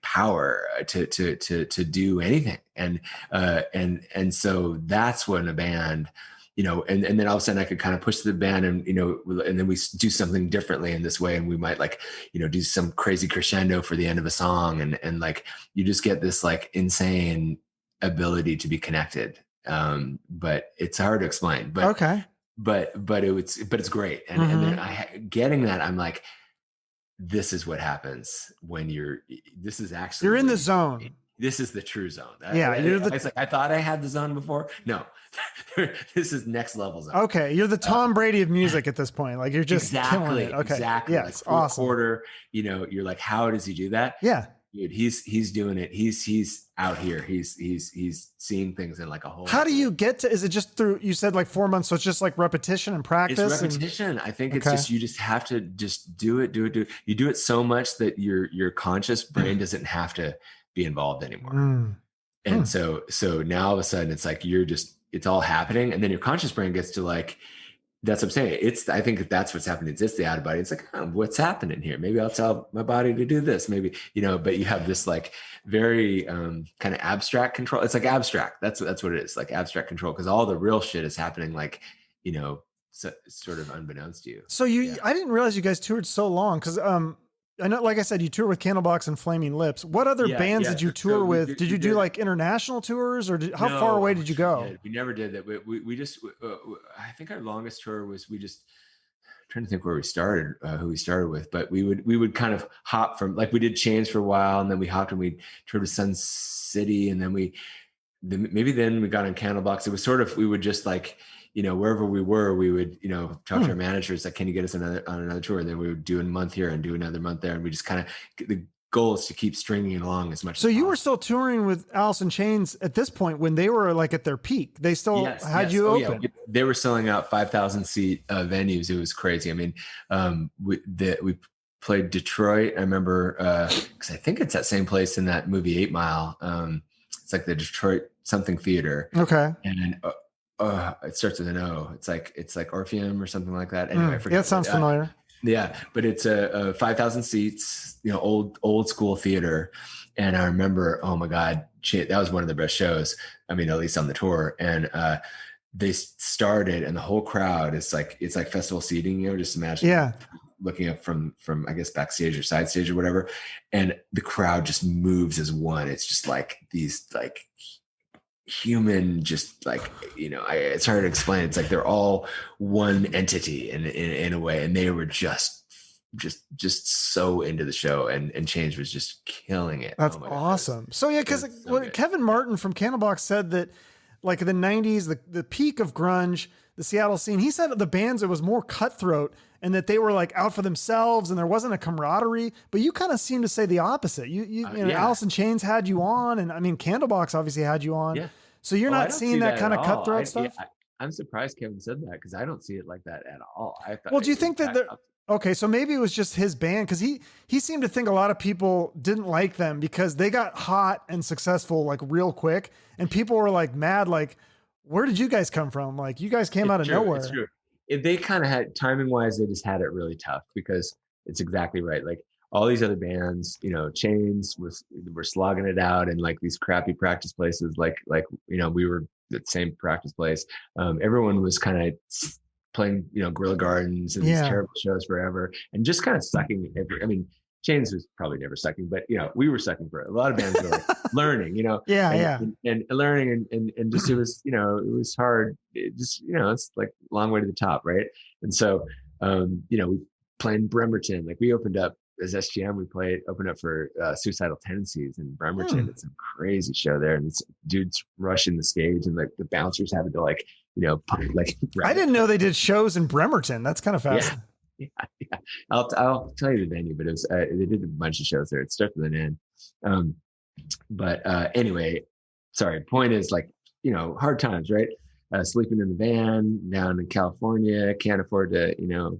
power to do anything. And so that's when a band, and then all of a sudden I could kind of push the band, and and then we do something differently in this way, and we might like do some crazy crescendo for the end of a song, and like you just get this like insane ability to be connected. But it's hard to explain. But okay. But it's great, and then getting that, I'm like, this is what happens when this is actually you're in the zone. This is the true zone. Yeah, I thought I had the zone before. No, this is next level zone. Okay, you're the Tom Brady of music at this point. Like, you're just killing it. Okay, exactly. Yeah, like it's awesome. Quarter, you're like, how does he do that? Yeah, dude, he's doing it. He's out here. He's seeing things in like a whole. How do you get to? Is it just through? You said like 4 months, so it's just like repetition and practice. It's repetition. I think it's just, you just have to just do it. You do it so much that your conscious brain doesn't have to be involved anymore. And so now all of a sudden it's like it's all happening, and then your conscious brain gets to like, that's what I'm saying. I think that's what's happening. It's the out of body. It's like, what's happening here? Maybe I'll tell my body to do this. Maybe, but you have this like very kind of abstract control. It's like abstract. That's what it is, like abstract control, because all the real shit is happening like, sort of unbeknownst to you. So I didn't realize you guys toured so long, because I know, like I said, you toured with Candlebox and Flaming Lips. What other bands did you tour with? Did you do like international tours, or how far away did you go? We never did that. We just, I think our longest tour was, I'm trying to think where we started, who we started with, but we would kind of hop from, like, we did Chains for a while, and then we hopped and we toured to Sun City, and then maybe then we got on Candlebox. It was sort of, we would just like, wherever we were, we would, talk to our managers, like, can you get us on another tour? And then we would do a month here and do another month there. And we just kind of, the goal is to keep stringing it along as much So as you possible. were still touring with Alice in Chains at this point when they were like at their peak. They still had you open. Yeah. They were selling out 5,000 seat venues. It was crazy. I mean, we played Detroit. I remember because I think it's that same place in that movie 8 Mile. It's like the Detroit something theater. Okay. And it starts with an O. It's like Orpheum or something like that. Anyway, I forget. Yeah, it sounds familiar. Yeah, but it's a 5,000 seats, old school theater. And I remember, oh my God, that was one of the best shows. I mean, at least on the tour. And they started, and the whole crowd it's like festival seating. Just imagine looking up from I guess backstage or side stage or whatever, and the crowd just moves as one. It's just like these like human, just like it's hard to explain. It's like they're all one entity in a way, and they were just so into the show, and Change was just killing it. That's awesome. So yeah, because Kevin Martin from Candlebox said that like in the 90s, the peak of grunge, the Seattle scene, he said the bands, it was more cutthroat and that they were like out for themselves and there wasn't a camaraderie, but you kind of seem to say the opposite. You know, Alice in Chains had you on, and I mean, Candlebox obviously had you on. Yeah. So you're not seeing that kind of cutthroat stuff? I'm surprised Kevin said that because I don't see it like that at all. Well, do you think that okay, so maybe it was just his band, because he seemed to think a lot of people didn't like them because they got hot and successful like real quick, and people were like mad, like, where did you guys come from? Like, you guys came out of nowhere. It's true. They kind of had, timing wise, they just had it really tough because it's exactly right. Like all these other bands, Chains were slogging it out in like these crappy practice places, like we were the same practice place. Everyone was kind of playing, Guerrilla Gardens and these terrible shows forever, and just kind of sucking. I mean, Chains was probably never sucking, but we were sucking for it. A lot of bands were like learning, and learning, and just it was hard. It just it's like a long way to the top, right? And so we played Bremerton. Like we opened up as SGM. We opened up for Suicidal Tendencies in Bremerton. It's a crazy show there, and it's dudes rushing the stage, and like the bouncers having to like I didn't know they did shows in Bremerton. That's kind of fascinating. Yeah. I'll tell you the venue, but it was they did a bunch of shows there. It started with an N. Anyway, sorry. Point is like hard times, right? Sleeping in the van down in California, can't afford to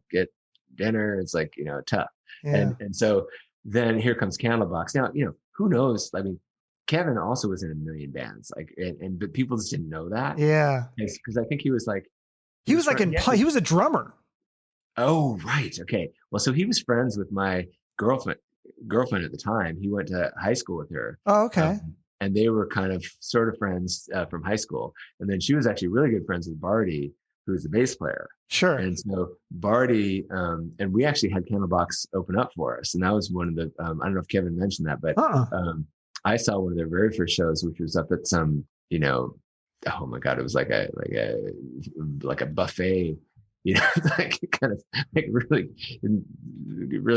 get dinner. It's like tough. Yeah. And so then here comes Candlebox. Now who knows? I mean, Kevin also was in a million bands, like, but people just didn't know that. Yeah, because I think he was like he was a drummer. Oh, right. Okay. Well, so he was friends with my girlfriend at the time. He went to high school with her. Oh, okay. And they were kind of sort of friends from high school. And then she was actually really good friends with Barty, who's the bass player. Sure. And so Barty, and we actually had Candlebox open up for us. And that was one of the, I don't know if Kevin mentioned that, but I saw one of their very first shows, which was up at some, oh my God, it was like a buffet, like kind of like really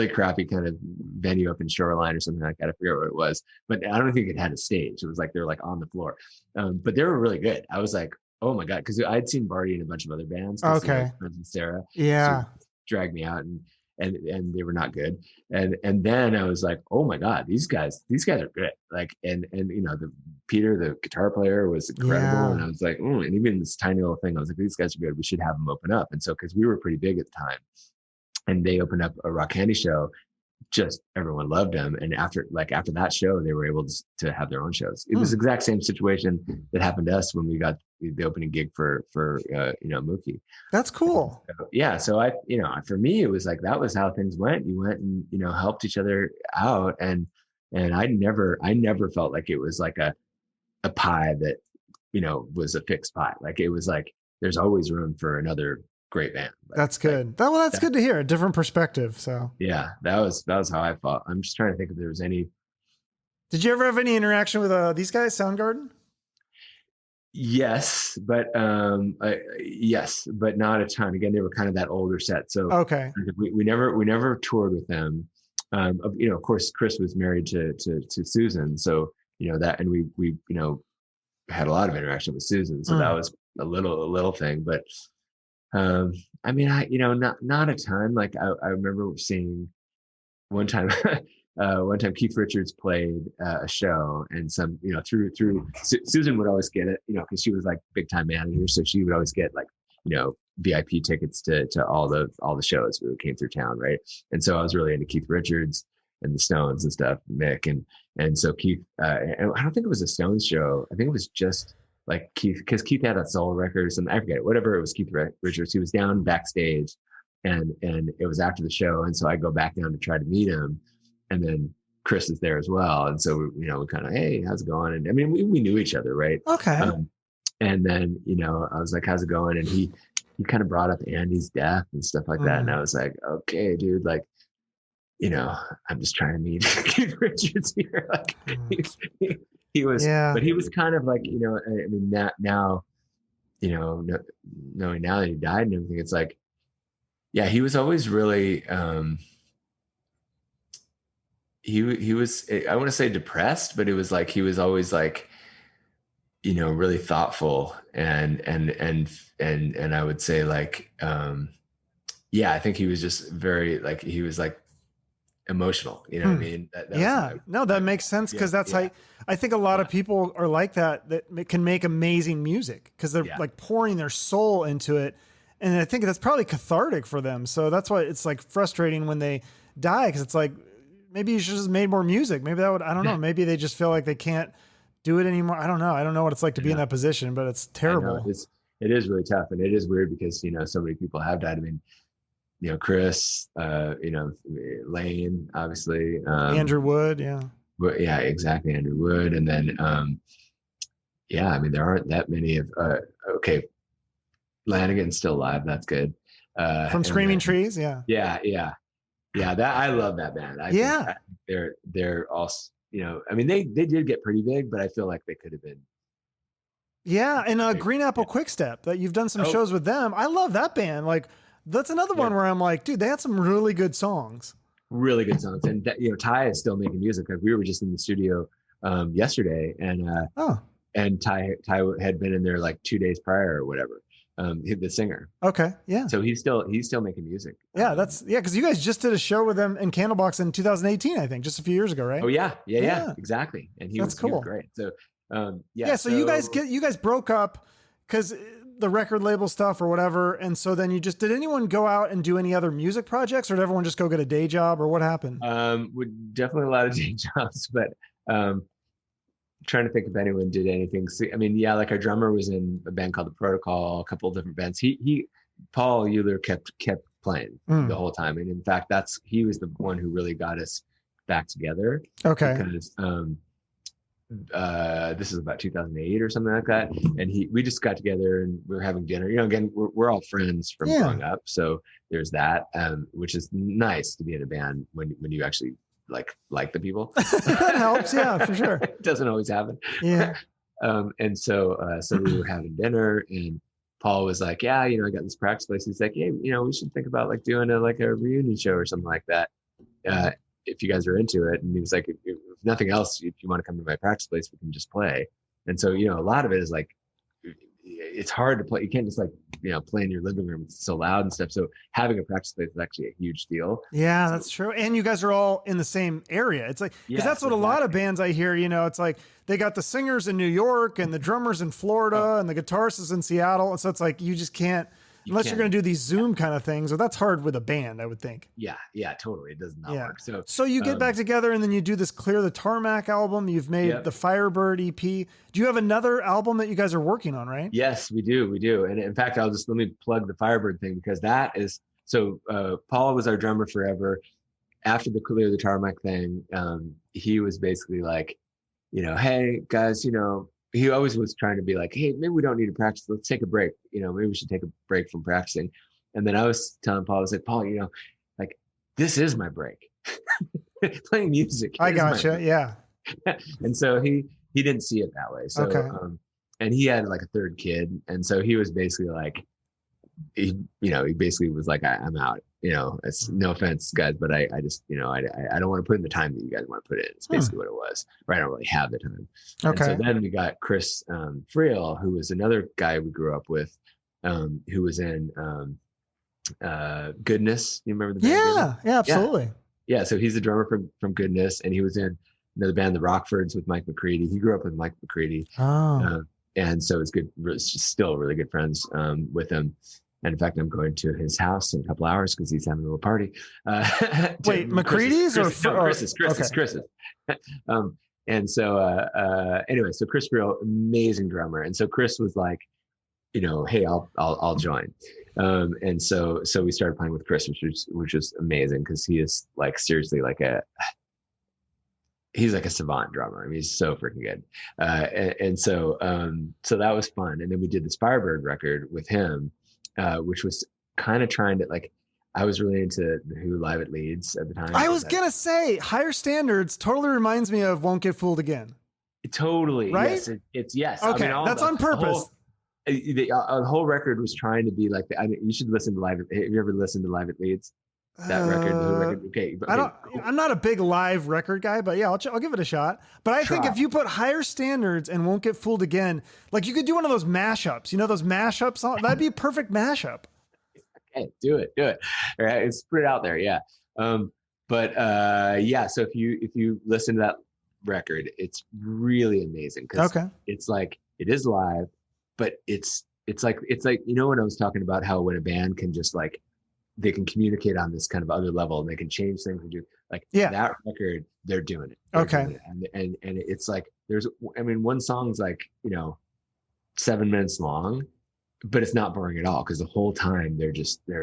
crappy kind of venue up in Shoreline or something like that. I forget what it was, but I don't think it had a stage. It was like, they're like on the floor. But they were really good. I was like, oh my God. Cause I'd seen Barty in a bunch of other bands. Okay. Friends with Sarah. Yeah. So dragged me out and they were not good. And then I was like, oh my God, these guys are good. Like, and Peter, the guitar player, was incredible. Yeah. And I was like, and even this tiny little thing, I was like, these guys are good. We should have them open up. And so, cause we were pretty big at the time, and they opened up a Rock Candy show, just everyone loved them. And after that show, they were able to have their own shows. It was the exact same situation that happened to us when we got the opening gig for Mookie. That's cool. So, yeah. So I, for me, it was like, that was how things went. You went and, helped each other out. And I never felt like it was like a pie that, was a fixed pie. Like it was like, there's always room for another great band. That's good. That's good to hear. A different perspective. So yeah, that was how I felt. I'm just trying to think if there was any. Did you ever have any interaction with these guys, Soundgarden? Yes, but not a ton. Again, they were kind of that older set. So okay, we never toured with them. Of course, Chris was married to Susan, so that, and we had a lot of interaction with Susan. So that was a little thing, but. I mean, not a ton. Like I remember seeing one time one time Keith Richards played a show, and some, through Susan would always get it, because she was like big time manager, so she would always get like, VIP tickets to all the shows that came through town, right? And so I was really into Keith Richards and the Stones and stuff, Mick, and so Keith. And I don't think it was a Stones show. I think it was just like Keith, because Keith had that solo record or something. I forget, whatever it was. Keith Richards. He was down backstage, and it was after the show, and so I go back down to try to meet him, and then Chris is there as well, and so we kind of, hey, how's it going? And I mean, we knew each other, right? Okay. And then I was like, how's it going? And he kind of brought up Andy's death and stuff like that, and I was like, okay, dude, like, I'm just trying to meet Keith Richards here. Like, he was, but he was kind of like, I mean, now, knowing now that he died and everything, it's like, yeah, he was always really, he was, I want to say depressed, but it was like, he was always like, really thoughtful and I would say like, yeah, I think he was just very, like, he was like emotional, what I mean? That makes sense. Cause that's how I think a lot of people are like that can make amazing music because they're like pouring their soul into it. And I think that's probably cathartic for them. So that's why it's like frustrating when they die. Cause it's like, maybe you should have just made more music. Maybe that would, I don't know. Maybe they just feel like they can't do it anymore. I don't know. I don't know what it's like to be in that position, but it's terrible. It is really tough. And it is weird because, so many people have died. I mean, Chris, Layne, obviously, Andrew Wood. Yeah. But yeah, exactly. Andrew Wood. And then, I mean, there aren't that many of, okay. Lanigan's still alive. That's good. From Screaming Trees. Yeah. Yeah. That I love that band. I think they're also, I mean, they did get pretty big, but I feel like they could have been. Yeah. And Green Apple Quickstep, that you've done some shows with them. I love that band. Like, that's another one where I'm like, dude, they had some really good songs. Really good songs. And Ty is still making music. Like, we were just in the studio yesterday, and Ty had been in there like 2 days prior or whatever. The singer. Okay. Yeah. So he's still making music. Yeah. Cause you guys just did a show with them in Candlebox in 2018, I think, just a few years ago, right? Oh yeah. Exactly. And he was cool. He was great. So, So you guys broke up cause the record label stuff or whatever. And so then did anyone go out and do any other music projects, or did everyone just go get a day job, or what happened? Definitely a lot of day jobs, but, trying to think if anyone did anything. So, I mean, like our drummer was in a band called The Protocol, a couple of different bands. Paul Euler kept playing the whole time. And in fact, he was the one who really got us back together. Okay. Because, this is about 2008 or something like that. And we just got together and we were having dinner, again, we're all friends from growing up. So there's that, which is nice to be in a band when you actually like the people. That helps. Yeah, for sure. It doesn't always happen. Yeah. And so we were having dinner, and Paul was like, yeah, I got this practice place. He's like, hey, we should think about like doing a reunion show or something like that. If you guys are into it. And he was like, if nothing else, if you want to come to my practice place, we can just play. And so, a lot of it is like, it's hard to play. You can't just play in your living room. It's so loud and stuff. So having a practice place is actually a huge deal. Yeah, that's true. And you guys are all in the same area. It's like, because that's what a lot of bands I hear, it's like they got the singers in New York and the drummers in Florida and the guitarist is in Seattle. And so it's like, you just can't, unless you're going to do these Zoom kind of things, or that's hard with a band, I would think. Yeah, totally. It does not work. So you get back together and then you do this Clear the Tarmac album. You've made the Firebird EP. Do you have another album that you guys are working on, right? Yes, we do. And in fact, let me plug the Firebird thing, because that is, Paul was our drummer forever. After the Clear the Tarmac thing, he was basically like, hey guys, he always was trying to be like, hey, maybe we don't need to practice. Let's take a break. Maybe we should take a break from practicing. And then I was telling Paul, I was like, Paul, like, this is my break. Playing music. I gotcha. Yeah. And so he didn't see it that way. So, and he had like a third kid. And so he was basically like, he basically was like, I'm out. It's no offense, guys, but I just, I don't want to put in the time that you guys want to put in. It's basically what it was. Right? I don't really have the time. Okay. And so then we got Chris Friel, who was another guy we grew up with, who was in Goodness. You remember the band? Yeah, absolutely. Yeah, so he's a drummer from Goodness, and he was in another band, the Rockfords, with Mike McCready. He grew up with Mike McCready, Oh, and so it's good. It's just still really good friends with him. And in fact, I'm going to his house in a couple hours because he's having a little party. wait, McCready's Chris's. And so anyway, so Chris Brill, amazing drummer, and so Chris was like, hey, I'll join. And so we started playing with Chris, which was amazing because he is like seriously he's like a savant drummer. I mean, he's so freaking good. And so that was fun. And then we did this Firebird record with him, which was kind of trying to I was really into the Who Live at Leeds at the time. I was going to say Higher Standards totally reminds me of Won't Get Fooled Again. Totally. Right? Yes. It's yes. Okay. I mean, that's on purpose. The whole record was trying to be like you should listen to Live. Have you ever listened to Live at Leeds? That record. Okay. I'm not a big live record guy, but yeah, I'll give it a shot. But I think if you put Higher Standards and Won't Get Fooled Again, like you could do one of those mashups. Those mashups. That'd be a perfect mashup. Okay, do it. All right, it's put it out there. Yeah. Yeah. So if you listen to that record, it's really amazing because it's like it is live, but it's like when I was talking about how when a band can just they can communicate on this kind of other level and they can change things and do that record, they're doing it. And it's like one song's 7 minutes long, but it's not boring at all because the whole time they're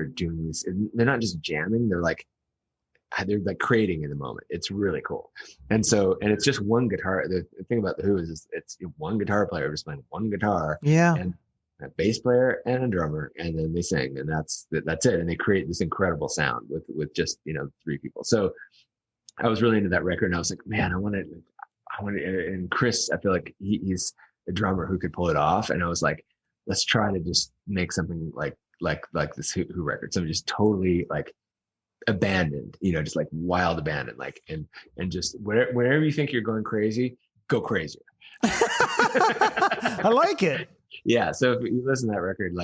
doing this. They're not just jamming, they're creating in the moment. It's really cool. And it's just one guitar. The thing about the Who is it's one guitar player just playing one guitar. Yeah. And a bass player and a drummer, and then they sing, and that's it. And they create this incredible sound with just 3 people. So I was really into that record, and I was like, man, I want to. And Chris, I feel like he's a drummer who could pull it off, and I was like, let's try to just make something like this Who record. So just totally abandoned, just wild abandoned, and just wherever you think you're going crazy, go crazier. I like it. Yeah. So if you listen to that record,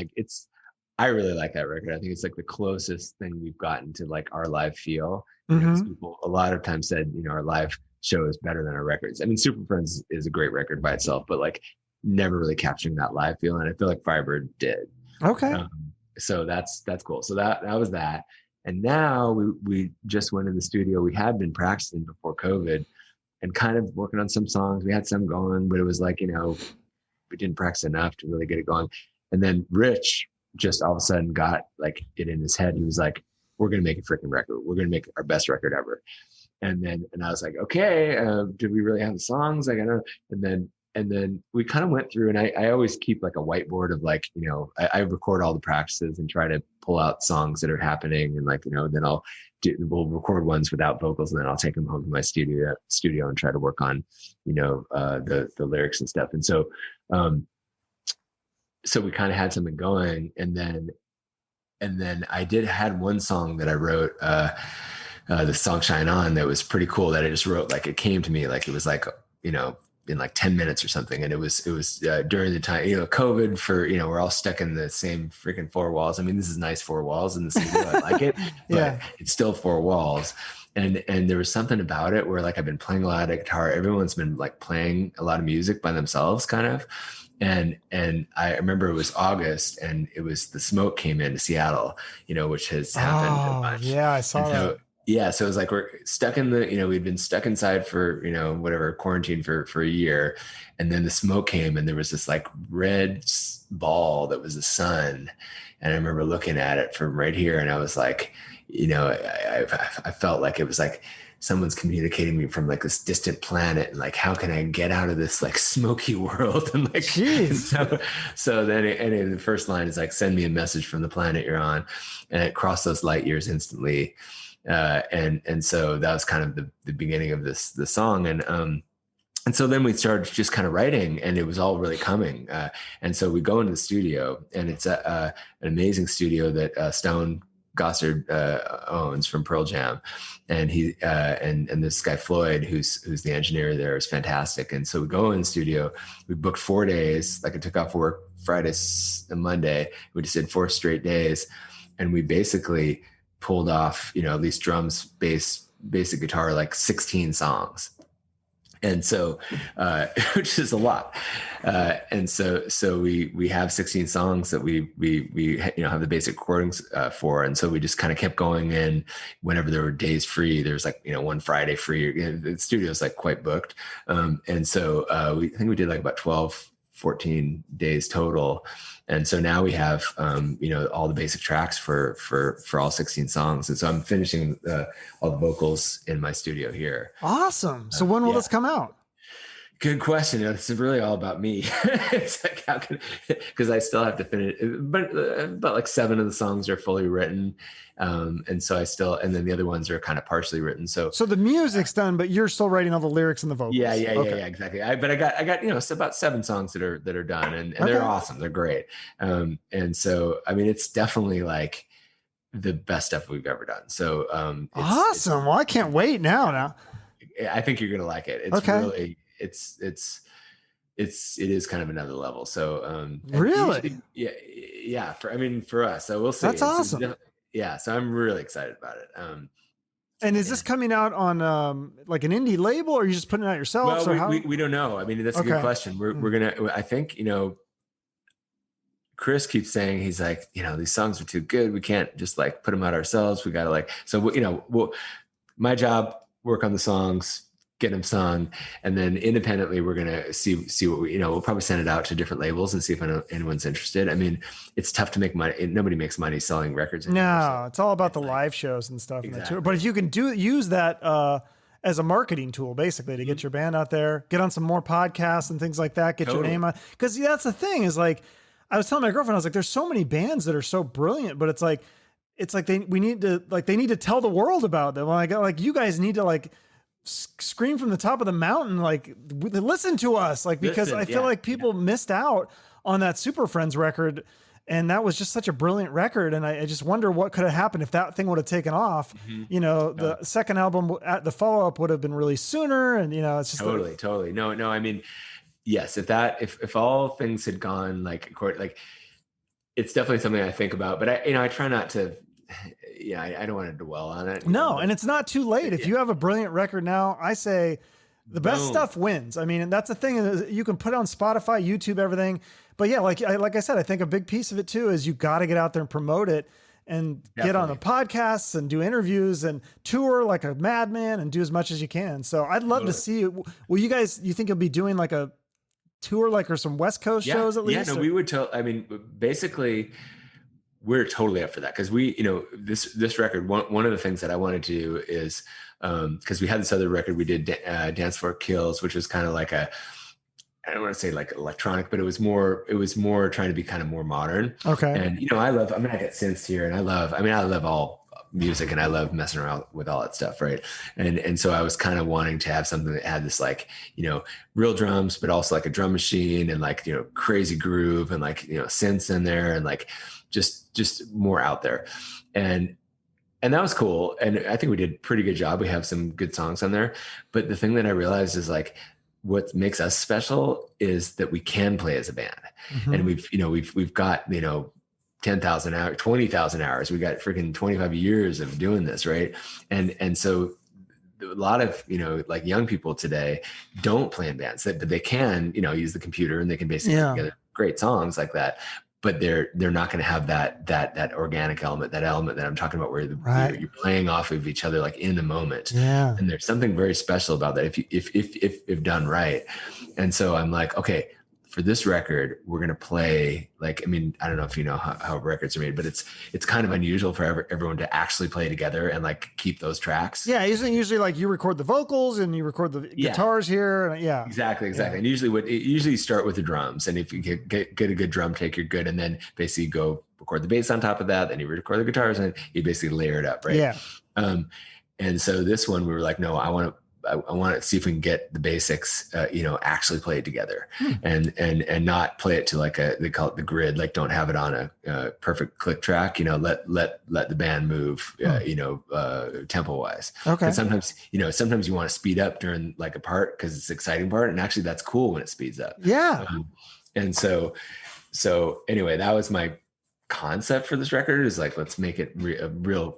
I really like that record. I think it's the closest thing we've gotten to our live feel. People a lot of times said, our live show is better than our records. I mean, Superfriends is a great record by itself, but never really capturing that live feel. And I feel like Firebird did. Okay. So that's cool. So that was that. And now we just went in the studio. We had been practicing before COVID and kind of working on some songs. We had some going, but it was we didn't practice enough to really get it going. And then Rich just all of a sudden got it in his head. He was like, we're going to make a freaking record. We're going to make our best record ever. And I was like, okay, did we really have the songs? I don't know. And then we kind of went through, and I always keep a whiteboard of I record all the practices and try to pull out songs that are happening. And then we'll record ones without vocals, and then I'll take them home to my studio and try to work on, the lyrics and stuff. And so we kind of had something going, and then I had one song that I wrote, the song Shine On, that was pretty cool, that I just wrote, it came to me, it was in 10 minutes or something. And it was during the time, COVID we're all stuck in the same freaking 4 walls. I mean, this is nice 4 walls in the studio. I like it, but it's still 4 walls. And there was something about it where I've been playing a lot of guitar. Everyone's been playing a lot of music by themselves kind of. And I remember it was August, and it was the smoke came into Seattle, which has happened a bunch. Yeah, I saw that. Yeah. So it was we're stuck in we'd been stuck inside for, whatever, quarantine for a year. And then the smoke came, and there was this red ball that was the sun. And I remember looking at it from right here, and I was like, I felt like it was someone's communicating me from this distant planet, and how can I get out of this smoky world? And so then the first line is send me a message from the planet you're on, and it crossed those light years instantly. And so that was kind of the beginning of the song. And so then we started just kind of writing, and it was all really coming. And so we go into the studio, and it's an amazing studio that Stone Gossard owns from Pearl Jam. And he and this guy Floyd, who's the engineer there, is fantastic. And so we go in the studio. We booked 4 days. I took off work Friday and Monday. We just did 4 straight days, and we basically pulled off, at least drums, bass, basic guitar, like 16 songs. And so, which is a lot. And so we have 16 songs that we have the basic recordings for. And so we just kind of kept going in whenever there were days free. There's like, one Friday free. The studio's like quite booked. And so I think we did like about 12, 14 days total. And so now we have, all the basic tracks for all 16 songs. And so I'm finishing all the vocals in my studio here. Awesome. So when will this come out? Good question. It's really all about me. It's like, because I still have to finish, but like 7 of the songs are fully written. And so and then the other ones are kind of partially written. So the music's done, but you're still writing all the lyrics and the vocals. Yeah, exactly. But I got, so about 7 songs that are done, and they're awesome. They're great. And so, I mean, it's definitely like the best stuff we've ever done. So, awesome. Well, I can't wait now. I think you're going to like it. It's really, it is kind of another level. So, really? Yeah. For us, so we'll see. That's awesome. So I'm really excited about it. And is this coming out on like an indie label, or are you just putting it out yourself? Well, we don't know. I mean, that's a good question. We're gonna. I think Chris keeps saying, he's like, these songs are too good. We can't just like put them out ourselves. We got to my job, work on the songs, get them sung, and then independently we're gonna see what we'll probably send it out to different labels and see if anyone's interested. I mean, it's tough to make money. Nobody makes money selling records anymore, no, it's all about the live shows and stuff. Exactly. And but if you can use that as a marketing tool, basically, to get your band out there, get on some more podcasts and things like that, get your name on. Because that's the thing, is like, I was telling my girlfriend, I was like, there's so many bands that are so brilliant, but it's like they need to tell the world about them. Like you guys need to like scream from the top of the mountain, like, listen to us, like, because I feel like people missed out on that Superfriends record, and that was just such a brilliant record. And I just wonder what could have happened if that thing would have taken off. The second album, the follow-up would have been released sooner, and it's just totally. No, I mean, yes, if all things had gone like it's definitely something I think about, but I try not to. I don't want to dwell on it. No, and it's not too late. If you have a brilliant record now, I say the best stuff wins. I mean, and that's the thing, is you can put it on Spotify, YouTube, everything. But yeah, like I said, I think a big piece of it too is you got to get out there and promote it, and get on the podcasts and do interviews and tour like a madman and do as much as you can. So I'd love to see it. Well, you think you'll be doing like a tour, like, or some West Coast shows at least? Yeah, no, we would tell. I mean, basically, we're totally up for that, because we, this record, one of the things that I wanted to do is, because we had this other record we did, Dance Floor Kills, which was kind of like I don't want to say like electronic, but it was more trying to be kind of more modern. Okay. And I got synths here, and I love all music, and I love messing around with all that stuff, right? And so I was kind of wanting to have something that had this, like, real drums, but also like a drum machine, and like, crazy groove, and like, synths in there, and like just more out there. And that was cool. And I think we did a pretty good job. We have some good songs on there. But the thing that I realized is, like, what makes us special is that we can play as a band. Mm-hmm. And we've got, 10,000 hours, 20,000 hours. We got freaking 25 years of doing this. Right. And so a lot of, like, young people today don't play in bands, but they can, use the computer, and they can basically put together great songs like that. But they're not going to have that organic element, that element that I'm talking about, where you're playing off of each other, like, in the moment. Yeah. And there's something very special about that if done right. And so I'm like, okay, for this record, we're going to play, like, I don't know if you know how records are made, but it's kind of unusual for everyone to actually play together and, like, keep those tracks. Yeah. Usually like you record the vocals and you record the guitars here. And Exactly. Yeah. And usually start with the drums. And if you get a good drum take, you're good. And then basically go record the bass on top of that. Then you record the guitars, and you basically layer it up. Right. Yeah. And so this one, we were like, no, I want to see if we can get the basics, actually play it together, and not play it to, like, they call it the grid, like, don't have it on a perfect click track, let the band move, tempo wise. Okay. And sometimes you want to speed up during, like, a part, because it's the exciting part. And actually that's cool when it speeds up. Yeah. And so anyway, that was my concept for this record, is like, let's make it a real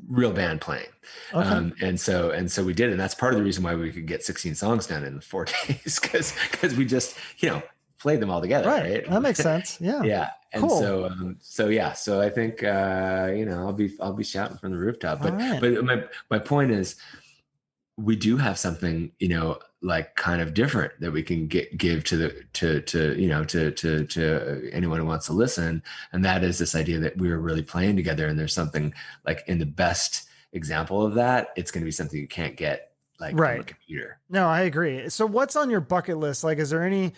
real band playing. Okay. And so we did, and that's part of the reason why we could get 16 songs done in 4 days, because we just, played them all together. Right. That makes sense. Yeah. Yeah. And Cool. so I think, I'll be shouting from the rooftop, but, All right. but my point is, we do have something, like kind of different that we can give to anyone who wants to listen. And that is this idea that we were really playing together. And there's something like, in the best example of that, it's going to be something you can't get like from a computer. No, I agree. So what's on your bucket list? Like, is there any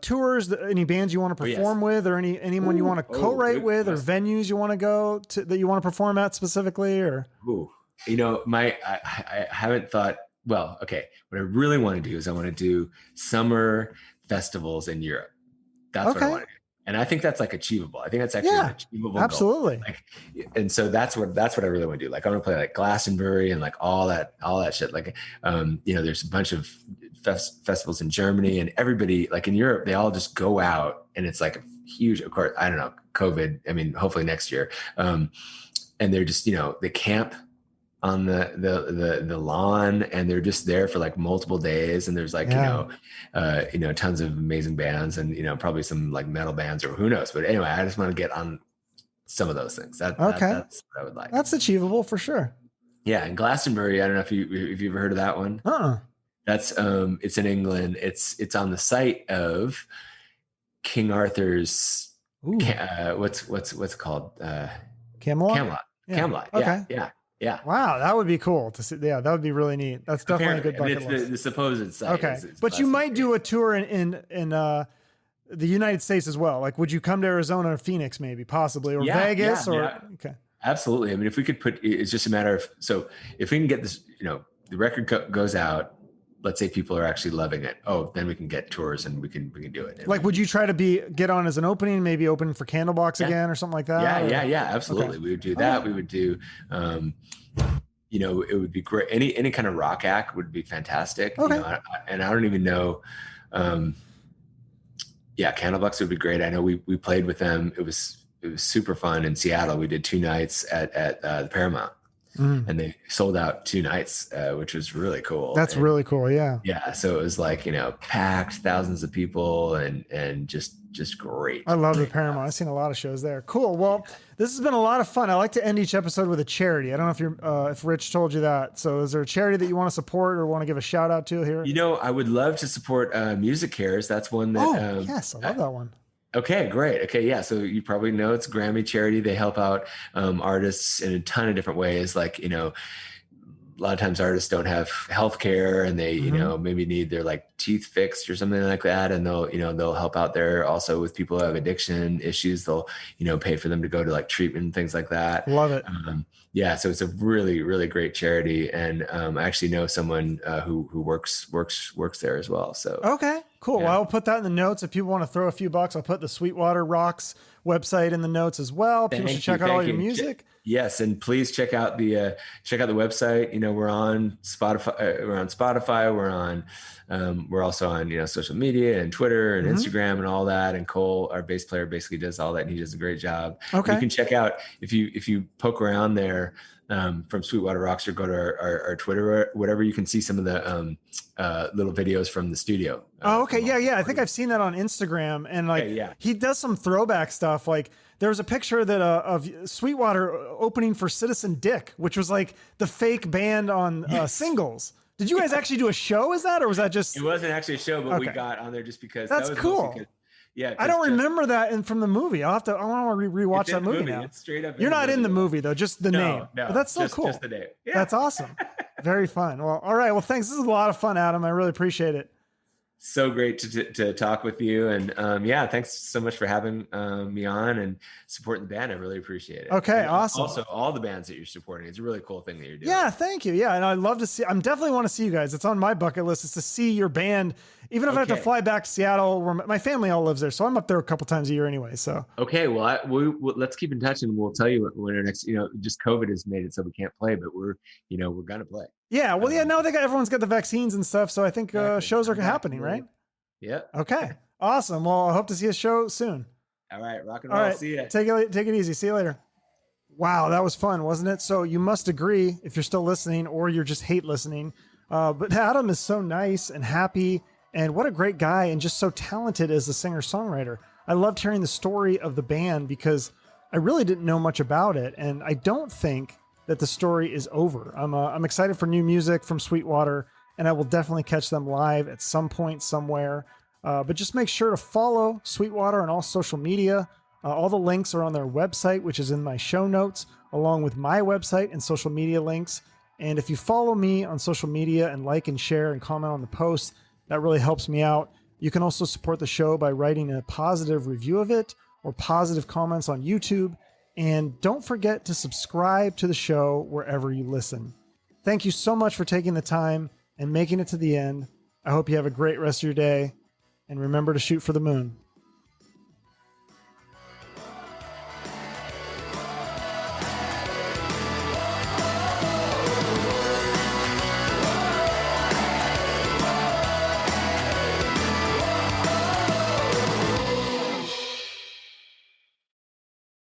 tours, any bands you want to perform with, or anyone you want to co-write with, or venues you want to go to that you want to perform at specifically, or? I haven't thought, well, okay. What I really want to do is I want to do summer festivals in Europe. That's what I want to do. And I think that's like achievable. I think that's actually an achievable absolutely. goal. Like, and so that's what I really want to do. Like, I want to play like Glastonbury and like all that shit. Like, there's a bunch of festivals in Germany, and everybody, like in Europe, they all just go out, and it's like a huge, of course, I don't know, COVID. I mean, hopefully next year. And they're just, they camp on the lawn, and they're just there for like multiple days. And there's like, tons of amazing bands, and, probably some like metal bands, or who knows. But anyway, I just want to get on some of those things. That's what I would like. That's achievable for sure. Yeah. And Glastonbury, I don't know if you've ever heard of that one. That's it's in England. It's on the site of King Arthur's what's it called? Camelot. Camelot. Okay. Yeah. Wow, that would be cool to see. Yeah, that would be really neat. That's definitely a good bucket list. It's the supposed site. Okay, but you might do a tour in the United States as well. Like, would you come to Arizona or Phoenix, maybe, possibly, or Vegas, or okay? Absolutely. I mean, if we could it's just a matter of, so if we can get this, the record goes out. Let's say people are actually loving it. Oh, then we can get tours, and we can do it. Like, would you try to get on as an opening, maybe open for Candlebox again or something like that? Yeah, absolutely. Okay. We would do that. We would do, it would be great. Any kind of rock act would be fantastic. Okay. And I don't even know. Candlebox would be great. I know we played with them. It was super fun in Seattle. We did 2 nights at the Paramount. And they sold out 2 nights, which was really cool. That's really cool. Yeah. Yeah. So it was like, packed, thousands of people, and just great. I love the Paramount. I've seen a lot of shows there. Cool. Well, this has been a lot of fun. I like to end each episode with a charity. I don't know if Rich told you that. So is there a charity that you want to support or want to give a shout out to here? I would love to support MusiCares. That's one that. Yes. I love that one. Okay, great. Okay, yeah. So you probably know it's a Grammy charity. They help out artists in a ton of different ways. Like, a lot of times artists don't have health care, and they, maybe need their like teeth fixed or something like that. And they'll help out there also with people who have addiction issues. They'll, pay for them to go to like treatment and things like that. Love it. Yeah. So it's a really, really great charity. And I actually know someone who works there as well. So. Okay, cool. Yeah. Well, I'll put that in the notes. If people want to throw a few bucks, I'll put the Sweetwater Rocks website in the notes as well. People should check out all your music. Yes. And please check out the website. We're on Spotify. We're also on, social media and Twitter and Instagram and all that. And Cole, our bass player, basically does all that, and he does a great job. Okay. You can check out, if you poke around there, from Sweetwater Rocks, or go to our Twitter or whatever, you can see some of the little videos from the studio. Okay. Yeah. I think I've seen that on Instagram, and he does some throwback stuff. Like, there was a picture that of Sweetwater opening for Citizen Dick, which was like the fake band on Singles. Did you guys actually do a show as that, or was that just? It wasn't actually a show, but we got on there just because. That's cool. I don't remember that from the movie. I want to rewatch that movie now. It's straight up. You're not in the movie though, just the name. No, but that's still cool. Just the name. Yeah. That's awesome. Very fun. Well, all right. Well, thanks. This is a lot of fun, Adam. I really appreciate it. So great to talk with you, and thanks so much for having me on and supporting the band. I really appreciate it. Okay, and awesome. Also, all the bands that you're supporting, it's a really cool thing that you're doing. Yeah, thank you. Yeah, and I'd love to see. I'm definitely want to see you guys. It's on my bucket list, is to see your band. Even if I have to fly back to Seattle, where my family all lives there, so I'm up there a couple times a year anyway. So okay, well, let's keep in touch, and we'll tell you when our next. Just COVID has made it so we can't play, but we're gonna play. Yeah, well, now everyone's got the vaccines and stuff, so I think shows are happening, right? Yeah. Okay. Awesome. Well, I hope to see a show soon. All right. Rock and roll. All right. See ya. Take it easy. See you later. Wow, that was fun, wasn't it? So you must agree if you're still listening or you're just hate listening. But Adam is so nice and happy, and what a great guy, and just so talented as a singer-songwriter. I loved hearing the story of the band because I really didn't know much about it, and I don't think that the story is over. I'm excited for new music from Sweetwater, and I will definitely catch them live at some point somewhere. But just make sure to follow Sweetwater on all social media. All the links are on their website, which is in my show notes, along with my website and social media links. And if you follow me on social media and like and share and comment on the posts, that really helps me out. You can also support the show by writing a positive review of it or positive comments on YouTube. And don't forget to subscribe to the show wherever you listen. Thank you so much for taking the time and making it to the end. I hope you have a great rest of your day. And remember to shoot for the moon.